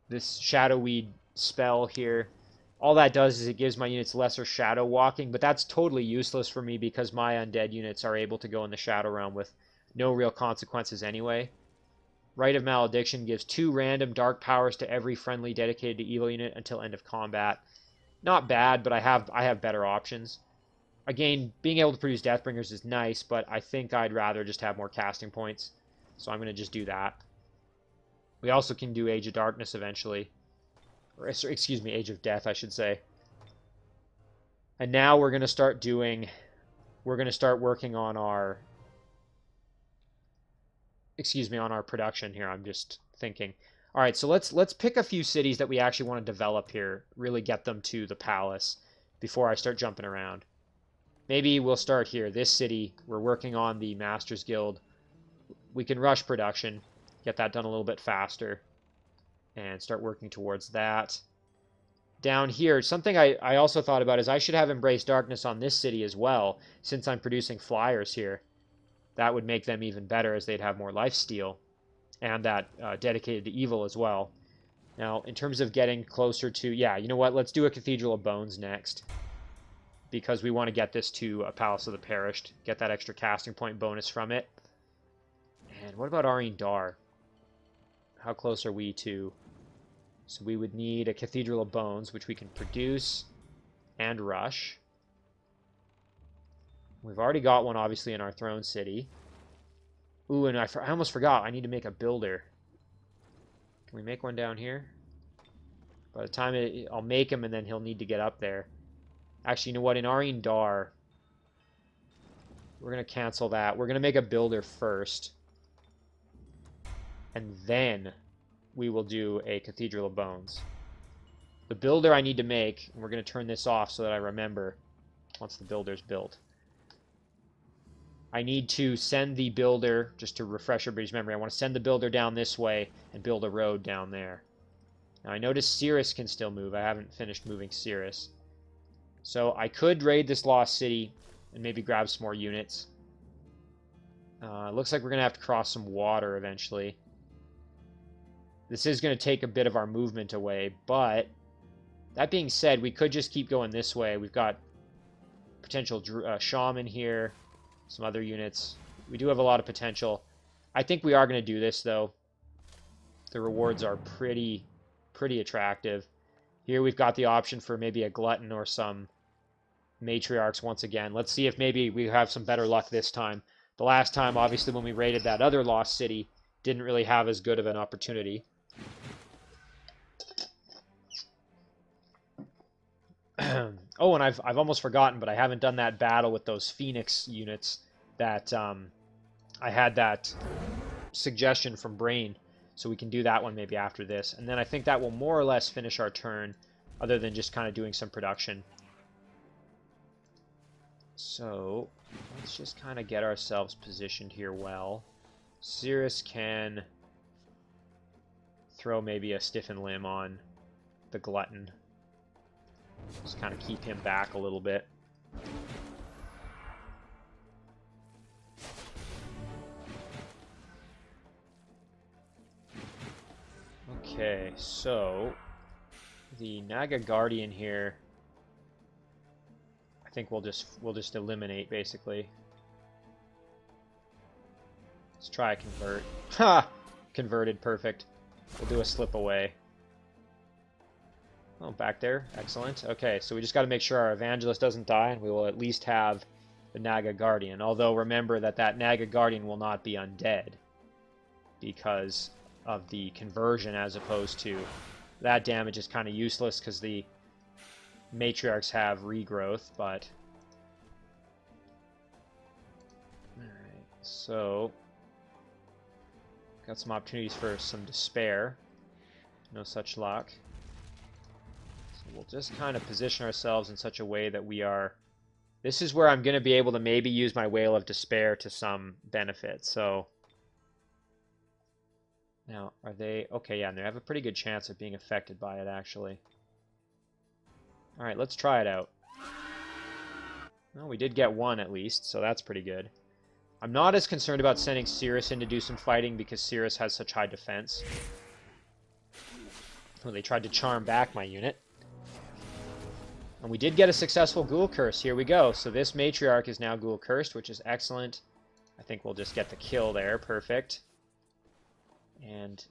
this Shadowweed spell here. All that does is it gives my units lesser shadow walking, but that's totally useless for me because my undead units are able to go in the Shadow Realm with no real consequences anyway. Rite of Malediction gives 2 random dark powers to every friendly dedicated to evil unit until end of combat. Not bad, but I have better options. Again, being able to produce Deathbringers is nice, but I think I'd rather just have more casting points. So I'm going to just do that. We also can do Age of Darkness eventually. Or, excuse me, Age of Death, I should say. And now we're going to start working on our, on our production here. I'm just thinking. All right, so let's pick a few cities that we actually want to develop here, really get them to the palace before I start jumping around. Maybe we'll start here. This city, we're working on the Masters Guild. We can rush production, get that done a little bit faster, and start working towards that. Down here, something I also thought about is I should have Embrace Darkness on this city as well, since I'm producing flyers here. That would make them even better, as they'd have more lifesteal, and that dedicated to evil as well. Now, in terms of getting closer to, yeah, you know what? Let's do a Cathedral of Bones next, because we want to get this to a Palace of the Perished, get that extra casting point bonus from it. And what about Areen Dar? How close are we to? So we would need a Cathedral of Bones, which we can produce and rush. We've already got one, obviously, in our Throne City. Ooh, and I almost forgot. I need to make a builder. Can we make one down here? By the time I'll make him, and then he'll need to get up there. Actually, you know what? In Areen Dar, we're going to cancel that. We're going to make a builder first. And then we will do a Cathedral of Bones. The builder I need to make, and we're going to turn this off so that I remember once the builder's built. I need to send the builder, just to refresh everybody's memory, I want to send the builder down this way and build a road down there. Now I notice Cirrus can still move. I haven't finished moving Cirrus. So I could raid this lost city and maybe grab some more units. Looks like we're going to have to cross some water eventually. This is going to take a bit of our movement away, but that being said, we could just keep going this way. We've got potential shaman here, some other units. We do have a lot of potential. I think we are going to do this, though. The rewards are pretty attractive. Here we've got the option for maybe a glutton or some matriarchs once again. Let's see if maybe we have some better luck this time. The last time, obviously, when we raided that other lost city, didn't really have as good of an opportunity. Oh, and I've almost forgotten, but I haven't done that battle with those Phoenix units that I had that suggestion from Brain, so we can do that one maybe after this. And then I think that will more or less finish our turn, other than just kind of doing some production. So let's just kind of get ourselves positioned here well. Cirrus can throw maybe a stiffen limb on the glutton. Just kind of keep him back a little bit. Okay, so the Naga Guardian here, I think we'll just eliminate basically. Let's try a convert. Ha! Converted, perfect. We'll do a slip away. Oh, back there. Excellent. Okay, so we just got to make sure our Evangelist doesn't die, and we will at least have the Naga Guardian. Although, remember that Naga Guardian will not be undead because of the conversion, as opposed to that damage is kind of useless because the matriarchs have regrowth, but... Alright, so... Got some opportunities for some despair. No such luck. We'll just kind of position ourselves in such a way that we are... This is where I'm going to be able to maybe use my Whale of Despair to some benefit, so... Now, are they... Okay, yeah, and they have a pretty good chance of being affected by it, actually. Alright, let's try it out. Well, we did get one, at least, so that's pretty good. I'm not as concerned about sending Cirrus in to do some fighting, because Cirrus has such high defense. Well, they tried to charm back my unit. And we did get a successful Ghoul Curse. Here we go. So this Matriarch is now Ghoul Cursed, which is excellent. I think we'll just get the kill there. Perfect. And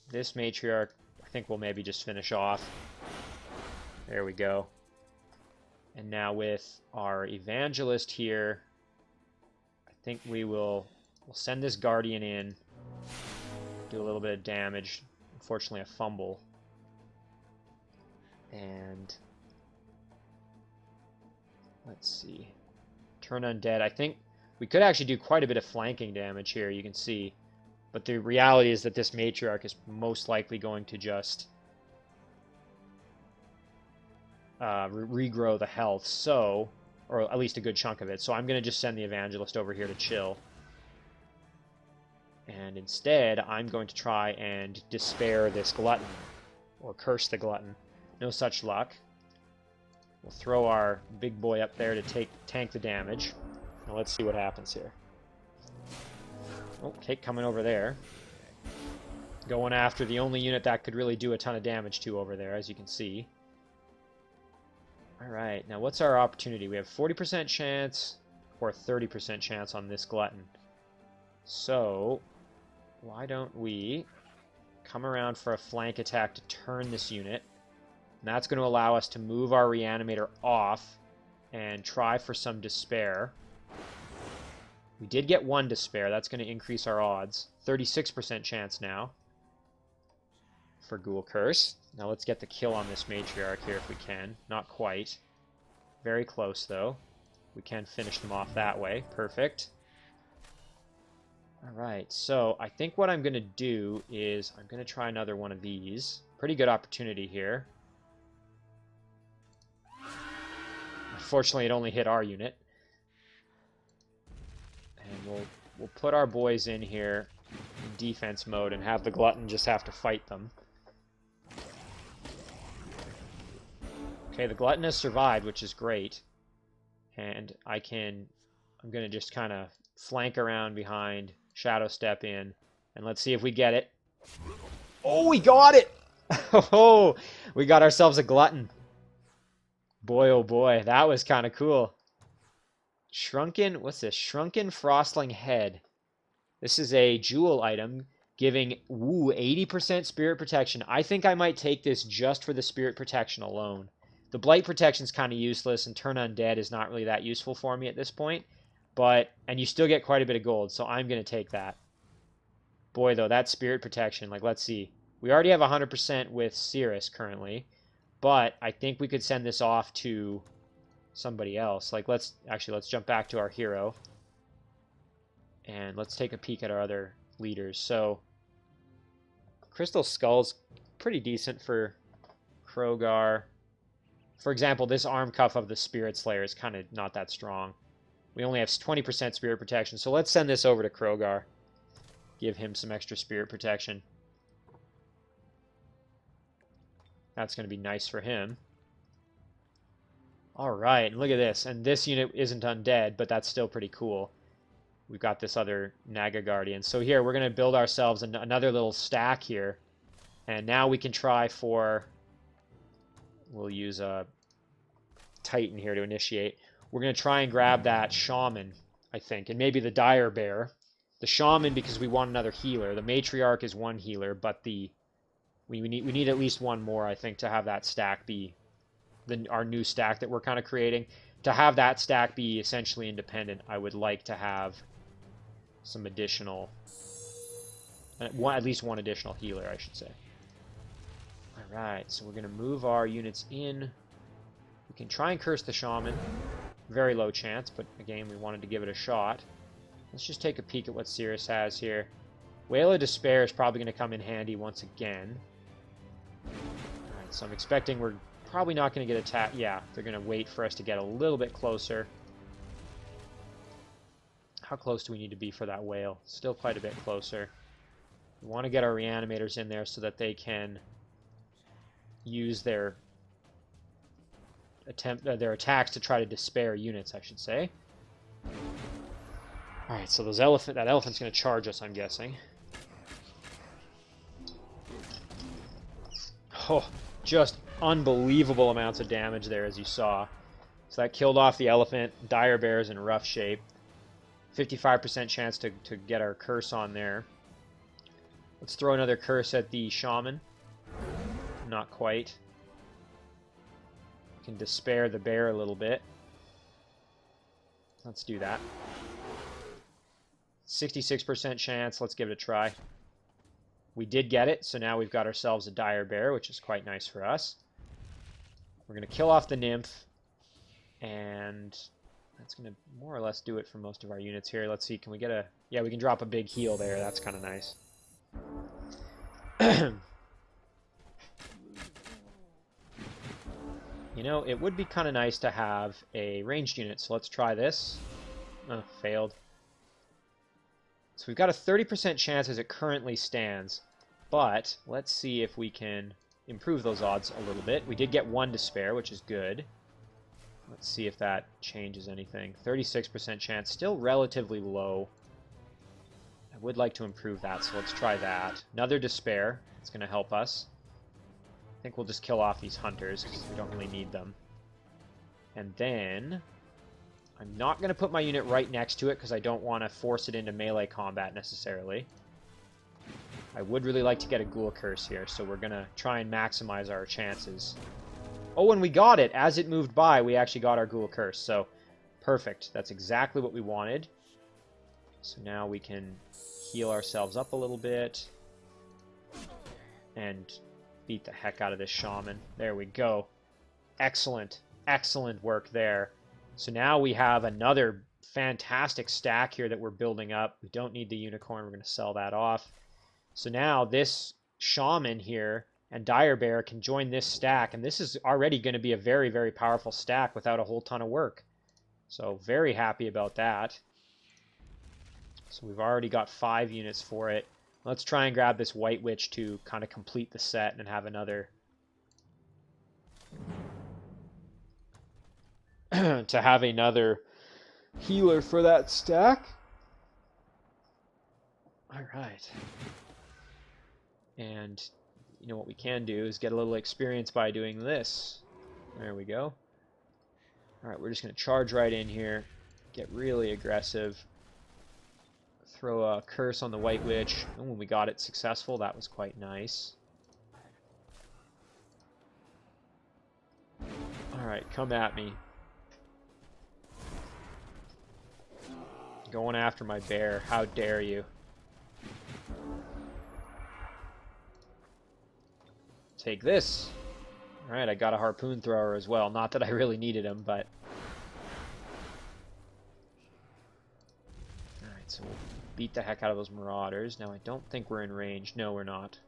this Matriarch, I think we'll maybe just finish off. There we go. And now with our Evangelist here, I think we'll send this Guardian in, do a little bit of damage. Unfortunately, a fumble. And Let's see. Turn undead. I think we could actually do quite a bit of flanking damage here, you can see. But the reality is that this matriarch is most likely going to just regrow the health, so, or at least a good chunk of it. So I'm going to just send the evangelist over here to chill. And instead, I'm going to try and despair this glutton, or curse the glutton. No such luck. We'll throw our big boy up there to tank the damage. Now let's see what happens here. Okay, coming over there. Going after the only unit that could really do a ton of damage to over there, as you can see. Alright, now what's our opportunity? We have 40% chance or 30% chance on this glutton. So, why don't we come around for a flank attack to turn this unit. And that's going to allow us to move our reanimator off and try for some despair. We did get 1 despair. That's going to increase our odds. 36% chance now for Ghoul Curse. Now let's get the kill on this matriarch here if we can. Not quite. Very close, though. We can finish them off that way. Perfect. Alright, so I think what I'm going to do is I'm going to try another one of these. Pretty good opportunity here. Unfortunately, it only hit our unit. And we'll put our boys in here in defense mode and have the glutton just have to fight them. Okay, the glutton has survived, which is great. And I'm going to just kind of flank around behind, shadow step in, and let's see if we get it. Oh, we got it! Oh, we got ourselves a glutton. Boy, oh boy, that was kind of cool. Shrunken, what's this? Shrunken Frostling Head. This is a jewel item giving, 80% spirit protection. I think I might take this just for the spirit protection alone. The blight protection is kind of useless, and turn undead is not really that useful for me at this point. And you still get quite a bit of gold, so I'm going to take that. Boy, though, that spirit protection, like, let's see. We already have 100% with Cirrus currently, but I think we could send this off to somebody else. Like, let's jump back to our hero, and let's take a peek at our other leaders. So, Crystal Skull's pretty decent for Crogar. For example, this arm cuff of the Spirit Slayer is kind of not that strong. We only have 20% spirit protection, so let's send this over to Crogar. Give him some extra spirit protection. That's going to be nice for him. Alright, look at this. And this unit isn't undead, but that's still pretty cool. We've got this other Naga Guardian. So here, we're going to build ourselves another little stack here. And now we can try for... We'll use a Titan here to initiate. We're going to try and grab that Shaman, I think, and maybe the Dire Bear. The Shaman because we want another healer. The Matriarch is 1 healer, but we need at least 1 more, I think, to have that stack be our new stack that we're kind of creating. To have that stack be essentially independent, I would like to have some additional, at least 1 additional healer, I should say. Alright, so we're going to move our units in. We can try and curse the Shaman. Very low chance, but again, we wanted to give it a shot. Let's just take a peek at what Cirrus has here. Whale of Despair is probably going to come in handy once again. Alright, so I'm expecting we're probably not going to get attacked. Yeah, they're going to wait for us to get a little bit closer. How close do we need to be for that whale? Still quite a bit closer. We want to get our reanimators in there so that they can use their attacks to try to despair units, I should say. Alright, so that elephant's going to charge us, I'm guessing. Oh, just unbelievable amounts of damage there, as you saw. So that killed off the elephant. Dire Bear's in rough shape. 55% chance to get our curse on there. Let's throw another curse at the Shaman. Not quite. We can despair the bear a little bit. Let's do that. 66% chance. Let's give it a try. We did get it, so now we've got ourselves a Dire Bear, which is quite nice for us. We're going to kill off the Nymph. And that's going to more or less do it for most of our units here. Let's see, can we get a... Yeah, we can drop a big heal there. That's kind of nice. You know, it would be kind of nice to have a ranged unit, so let's try this. Oh, failed. So we've got a 30% chance as it currently stands, but let's see if we can improve those odds a little bit. We did get 1 to spare, which is good. Let's see if that changes anything. 36% chance, still relatively low. I would like to improve that, so let's try that. Another despair. It's going to help us. I think we'll just kill off these hunters, because we don't really need them. And then... I'm not going to put my unit right next to it, because I don't want to force it into melee combat, necessarily. I would really like to get a ghoul curse here, so we're going to try and maximize our chances. Oh, and we got it! As it moved by, we actually got our ghoul curse, so... Perfect. That's exactly what we wanted. So now we can heal ourselves up a little bit. And beat the heck out of this shaman. There we go. Excellent. Excellent work there. So now we have another fantastic stack here that we're building up. We don't need the unicorn. We're going to sell that off. So now this shaman here and dire bear can join this stack. And this is already going to be a very, very powerful stack without a whole ton of work. So very happy about that. So we've already got 5 units for it. Let's try and grab this White Witch to kind of complete the set and have another... to have another healer for that stack. Alright. And, you know, what we can do is get a little experience by doing this. There we go. Alright, we're just going to charge right in here. Get really aggressive. Throw a curse on the White Witch. And when we got it successful, that was quite nice. Alright, come at me. Going after my bear. How dare you? Take this. Alright, I got a harpoon thrower as well. Not that I really needed him, but... Alright, so we'll beat the heck out of those marauders. Now, I don't think we're in range. No, we're not.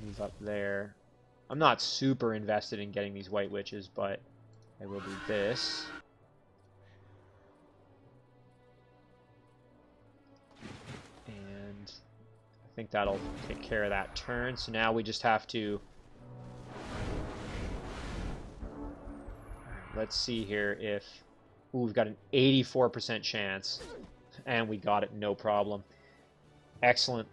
Move up there. I'm not super invested in getting these White Witches, but I will do this. And I think that'll take care of that turn. So now we just have to... Let's see here if... Ooh, we've got an 84% chance. And we got it, no problem. Excellent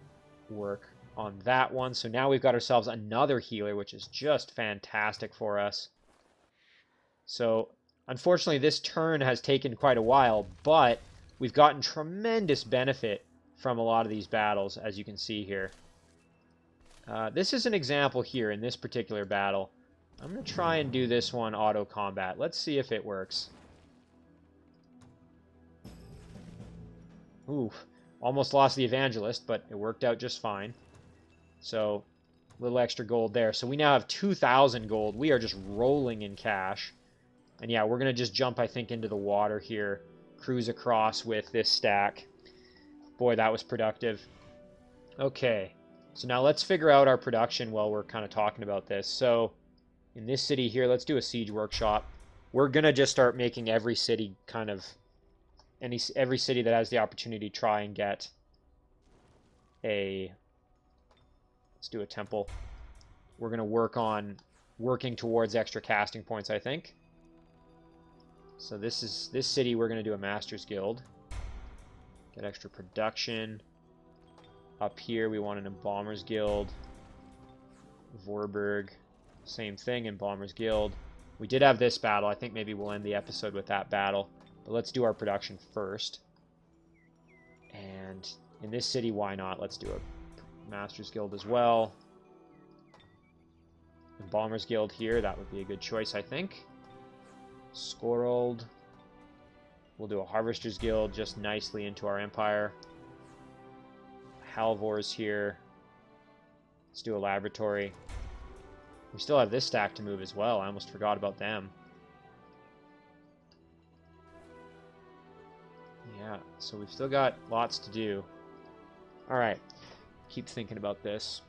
work on that one. So now we've got ourselves another healer, which is just fantastic for us. So, unfortunately, this turn has taken quite a while, but we've gotten tremendous benefit from a lot of these battles, as you can see here. This is an example here in this particular battle. I'm going to try and do this one auto combat. Let's see if it works. Ooh, almost lost the evangelist, but it worked out just fine. So, a little extra gold there. So we now have 2,000 gold. We are just rolling in cash. And yeah, we're going to just jump, I think, into the water here. Cruise across with this stack. Boy, that was productive. Okay, so now let's figure out our production while we're kind of talking about this. So, in this city here, let's do a siege workshop. We're going to just start making every city kind of... Every city that has the opportunity to try and get a... Let's do a temple. We're going to work on working towards extra casting points, I think. So this city, we're going to do a Master's Guild. Get extra production. Up here, we want an Embalmer's Guild. Vorburg, same thing, Embalmer's Guild. We did have this battle. I think maybe we'll end the episode with that battle. But let's do our production first. And in this city, why not? Let's do a Master's Guild as well. Embalmer's Guild here, that would be a good choice, I think. Skorald. We'll do a Harvester's Guild just nicely into our empire. Halvor's here. Let's do a laboratory. We still have this stack to move as well. I almost forgot about them. Yeah, so we've still got lots to do. Alright, keep thinking about this.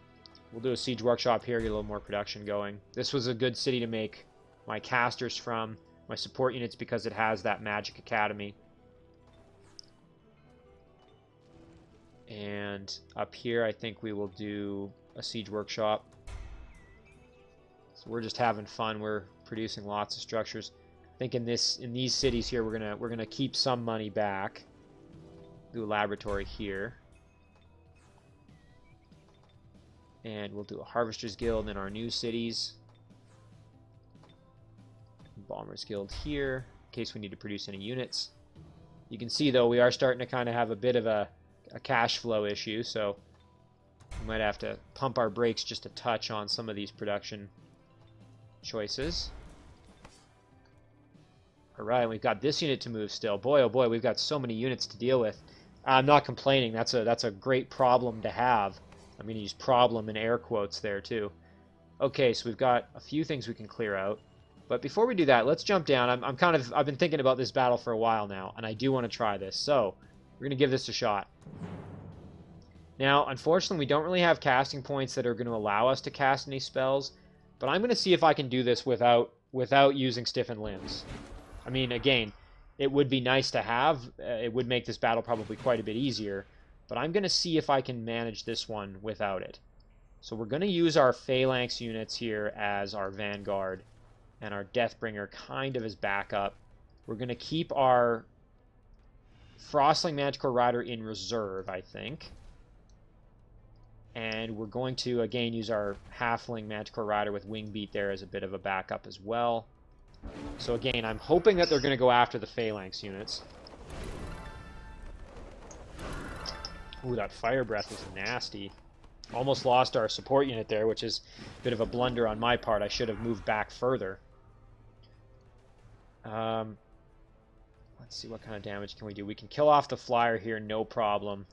We'll do a siege workshop here, get a little more production going. This was a good city to make my casters from, my support units, because it has that magic academy. And up here, I think we will do a siege workshop. So we're just having fun. We're producing lots of structures. I think in these cities here, we're gonna keep some money back. Do a laboratory here. And we'll do a Harvester's Guild in our new cities. Bomber's Guild here, in case we need to produce any units. You can see, though, we are starting to kind of have a bit of a cash flow issue, so we might have to pump our brakes just a touch on some of these production choices. Alright, we've got this unit to move still. Boy, oh boy, we've got so many units to deal with. I'm not complaining. That's a great problem to have. I'm going to use problem in air quotes there, too. Okay, so we've got a few things we can clear out. But before we do that, let's jump down. I've been thinking about this battle for a while now, and I do want to try this. So, we're going to give this a shot. Now, unfortunately, we don't really have casting points that are going to allow us to cast any spells, but I'm going to see if I can do this without using stiffened limbs. I mean, again, it would be nice to have. It would make this battle probably quite a bit easier. But I'm going to see if I can manage this one without it. So we're going to use our Phalanx units here as our Vanguard. And our Deathbringer kind of as backup. We're going to keep our Frostling Magical Rider in reserve, I think. And we're going to, again, use our Halfling Magical Rider with Wing Beat there as a bit of a backup as well. So again, I'm hoping that they're going to go after the Phalanx units. Ooh, that Fire Breath was nasty. Almost lost our support unit there, which is a bit of a blunder on my part. I should have moved back further. Let's see, what kind of damage can we do? We can kill off the flyer here, no problem.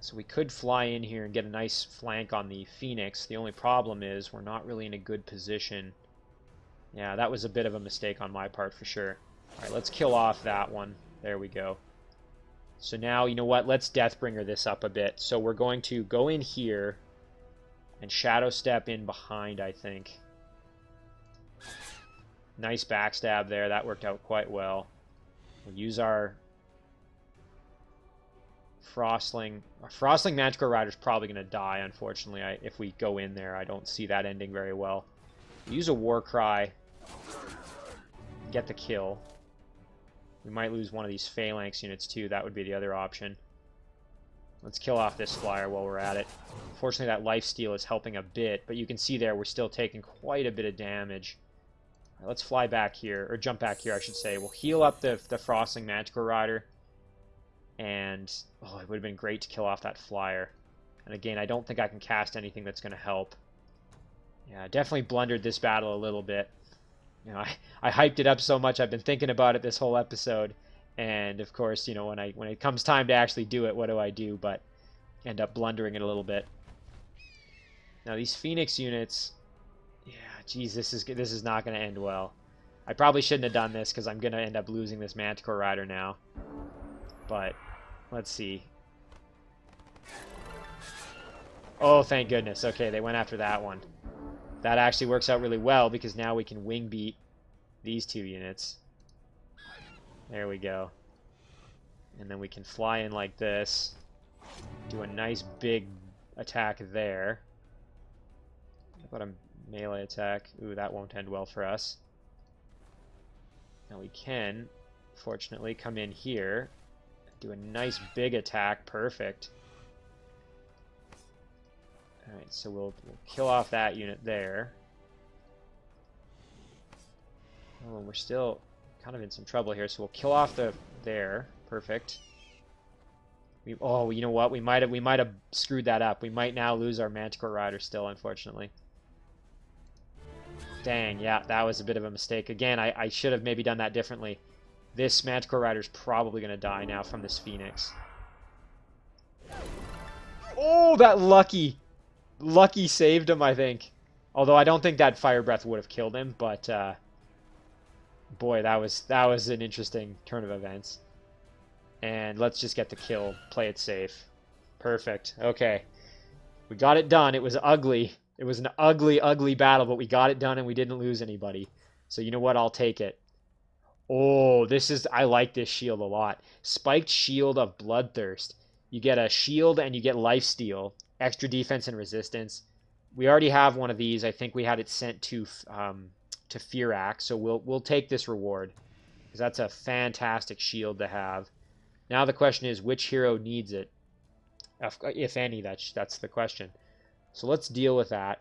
So we could fly in here and get a nice flank on the Phoenix. The only problem is we're not really in a good position. Yeah, that was a bit of a mistake on my part for sure. Alright, let's kill off that one. There we go. So now, you know what? Let's Deathbringer this up a bit. So we're going to go in here and Shadow Step in behind, I think. Nice backstab there. That worked out quite well. We'll use our Frostling. Our Frostling Magical Rider's probably going to die, unfortunately, if we go in there. I don't see that ending very well. We'll use a Warcry. Get the kill. We might lose one of these Phalanx units, too. That would be the other option. Let's kill off this flyer while we're at it. Unfortunately, that lifesteal is helping a bit, but you can see there we're still taking quite a bit of damage. All right, let's fly back here, or jump back here, I should say. We'll heal up the Frostling Magical Rider. And, oh, it would have been great to kill off that flyer. And again, I don't think I can cast anything that's going to help. Yeah, I definitely blundered this battle a little bit. You know, I hyped it up so much. I've been thinking about it this whole episode, and of course, you know, when it comes time to actually do it, what do? But end up blundering it a little bit. Now these Phoenix units, yeah, geez, this is not going to end well. I probably shouldn't have done this because I'm going to end up losing this Manticore Rider now. But let's see. Oh, thank goodness. Okay, they went after that one. That actually works out really well because now we can wing beat these two units. There we go. And then we can fly in like this. Do a nice big attack there. How about a melee attack? Ooh, that won't end well for us. Now we can, fortunately, come in here. Do a nice big attack. Perfect. Alright, so we'll kill off that unit there. Oh, we're still kind of in some trouble here, so we'll kill off there. Perfect. Oh, you know what? We might have screwed that up. We might now lose our Manticore Rider still, unfortunately. Dang, yeah, that was a bit of a mistake. Again, I should have maybe done that differently. This Manticore Rider's probably going to die now from this Phoenix. Oh, that lucky saved him, I think. Although I don't think that Fire Breath would have killed him, but Boy, that was an interesting turn of events. And let's just get the kill. Play it safe. Perfect. Okay. We got it done. It was ugly. It was an ugly, ugly battle, but we got it done and we didn't lose anybody. So you know what? I'll take it. Oh, I like this shield a lot. Spiked Shield of Bloodthirst. You get a shield and you get lifesteal. Extra defense and resistance. We already have one of these. I think we had it sent to Firak, so we'll take this reward. Because that's a fantastic shield to have. Now the question is, which hero needs it? If any, that's the question. So let's deal with that.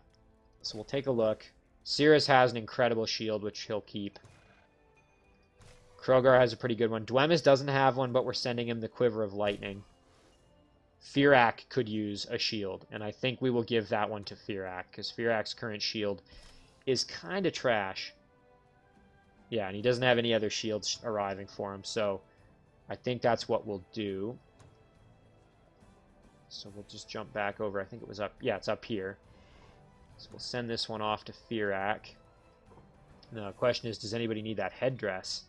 So we'll take a look. Cirrus has an incredible shield, which he'll keep. Crogar has a pretty good one. Dwemis doesn't have one, but we're sending him the Quiver of Lightning. Firak could use a shield, and I think we will give that one to Firak, because Firak's current shield is kind of trash. Yeah, and he doesn't have any other shields arriving for him, so I think that's what we'll do. So we'll just jump back over. I think it was up. Yeah, it's up here. So we'll send this one off to Firak. Now, the question is, does anybody need that headdress?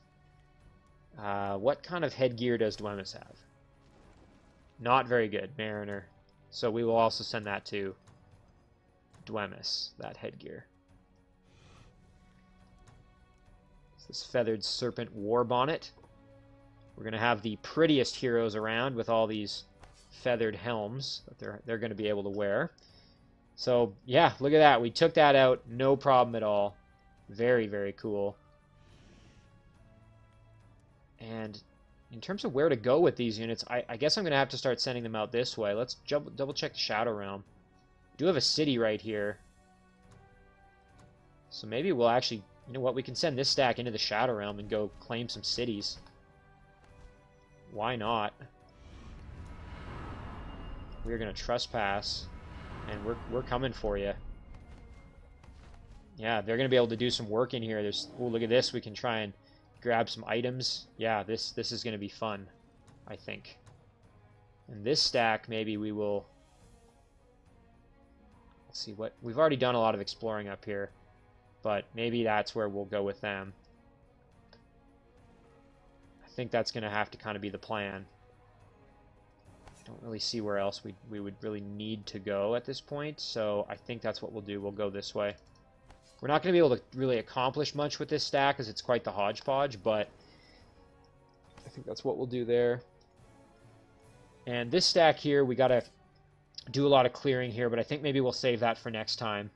What kind of headgear does Dwemis have? Not very good, Mariner. So we will also send that to Dwemis, that headgear. It's this Feathered Serpent War Bonnet. We're going to have the prettiest heroes around with all these feathered helms that they're going to be able to wear. So, yeah, look at that. We took that out, no problem at all. Very, very cool. And in terms of where to go with these units, I guess I'm going to have to start sending them out this way. Let's double check the Shadow Realm. We do have a city right here. So maybe we'll actually, you know what, we can send this stack into the Shadow Realm and go claim some cities. Why not? We're going to trespass, and we're coming for you. Yeah, they're going to be able to do some work in here. Oh, look at this. We can try and grab some items. Yeah, this is going to be fun, I think. And this stack, maybe we will... Let's see what... We've already done a lot of exploring up here, but maybe that's where we'll go with them. I think that's going to have to kind of be the plan. Don't really see where else we would really need to go at this point, so I think that's what we'll do. We'll go this way. We're not going to be able to really accomplish much with this stack because it's quite the hodgepodge, but I think that's what we'll do there. And this stack here, we got to do a lot of clearing here, but I think maybe we'll save that for next time.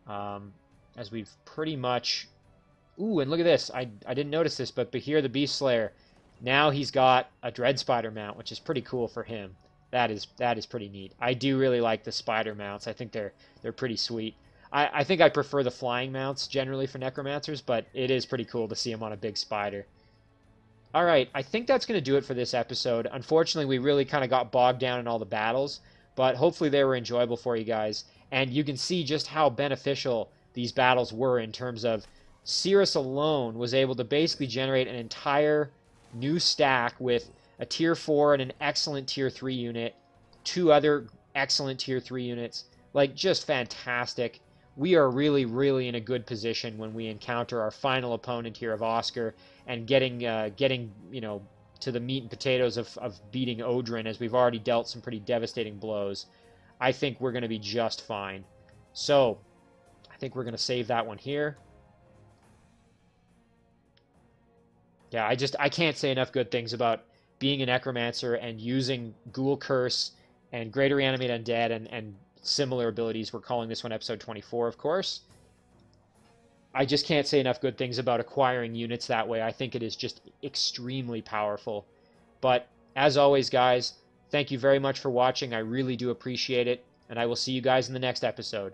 As we've pretty much... Ooh, and look at this. I didn't notice this, but Bahir the Beast Slayer, now he's got a Dread Spider mount, which is pretty cool for him. That is pretty neat. I do really like the spider mounts. I think they're pretty sweet. I think I prefer the flying mounts generally for necromancers, but it is pretty cool to see him on a big spider. Alright, I think that's going to do it for this episode. Unfortunately, we really kind of got bogged down in all the battles, but hopefully they were enjoyable for you guys. And you can see just how beneficial these battles were in terms of Cirrus alone was able to basically generate an entire new stack with a tier 4 and an excellent tier 3 unit, 2 other excellent tier 3 units. Like, just fantastic. We are really, really in a good position when we encounter our final opponent here of Oscar and getting you know, to the meat and potatoes of beating Odrin, as we've already dealt some pretty devastating blows. I think we're going to be just fine. So, I think we're going to save that one here. Yeah, I can't say enough good things about being a necromancer and using Ghoul Curse and Greater Reanimate Undead and similar abilities. We're calling this one episode 24, of course. I just can't say enough good things about acquiring units that way. I think it is just extremely powerful. But as always, guys, thank you very much for watching. I really do appreciate it, and I will see you guys in the next episode.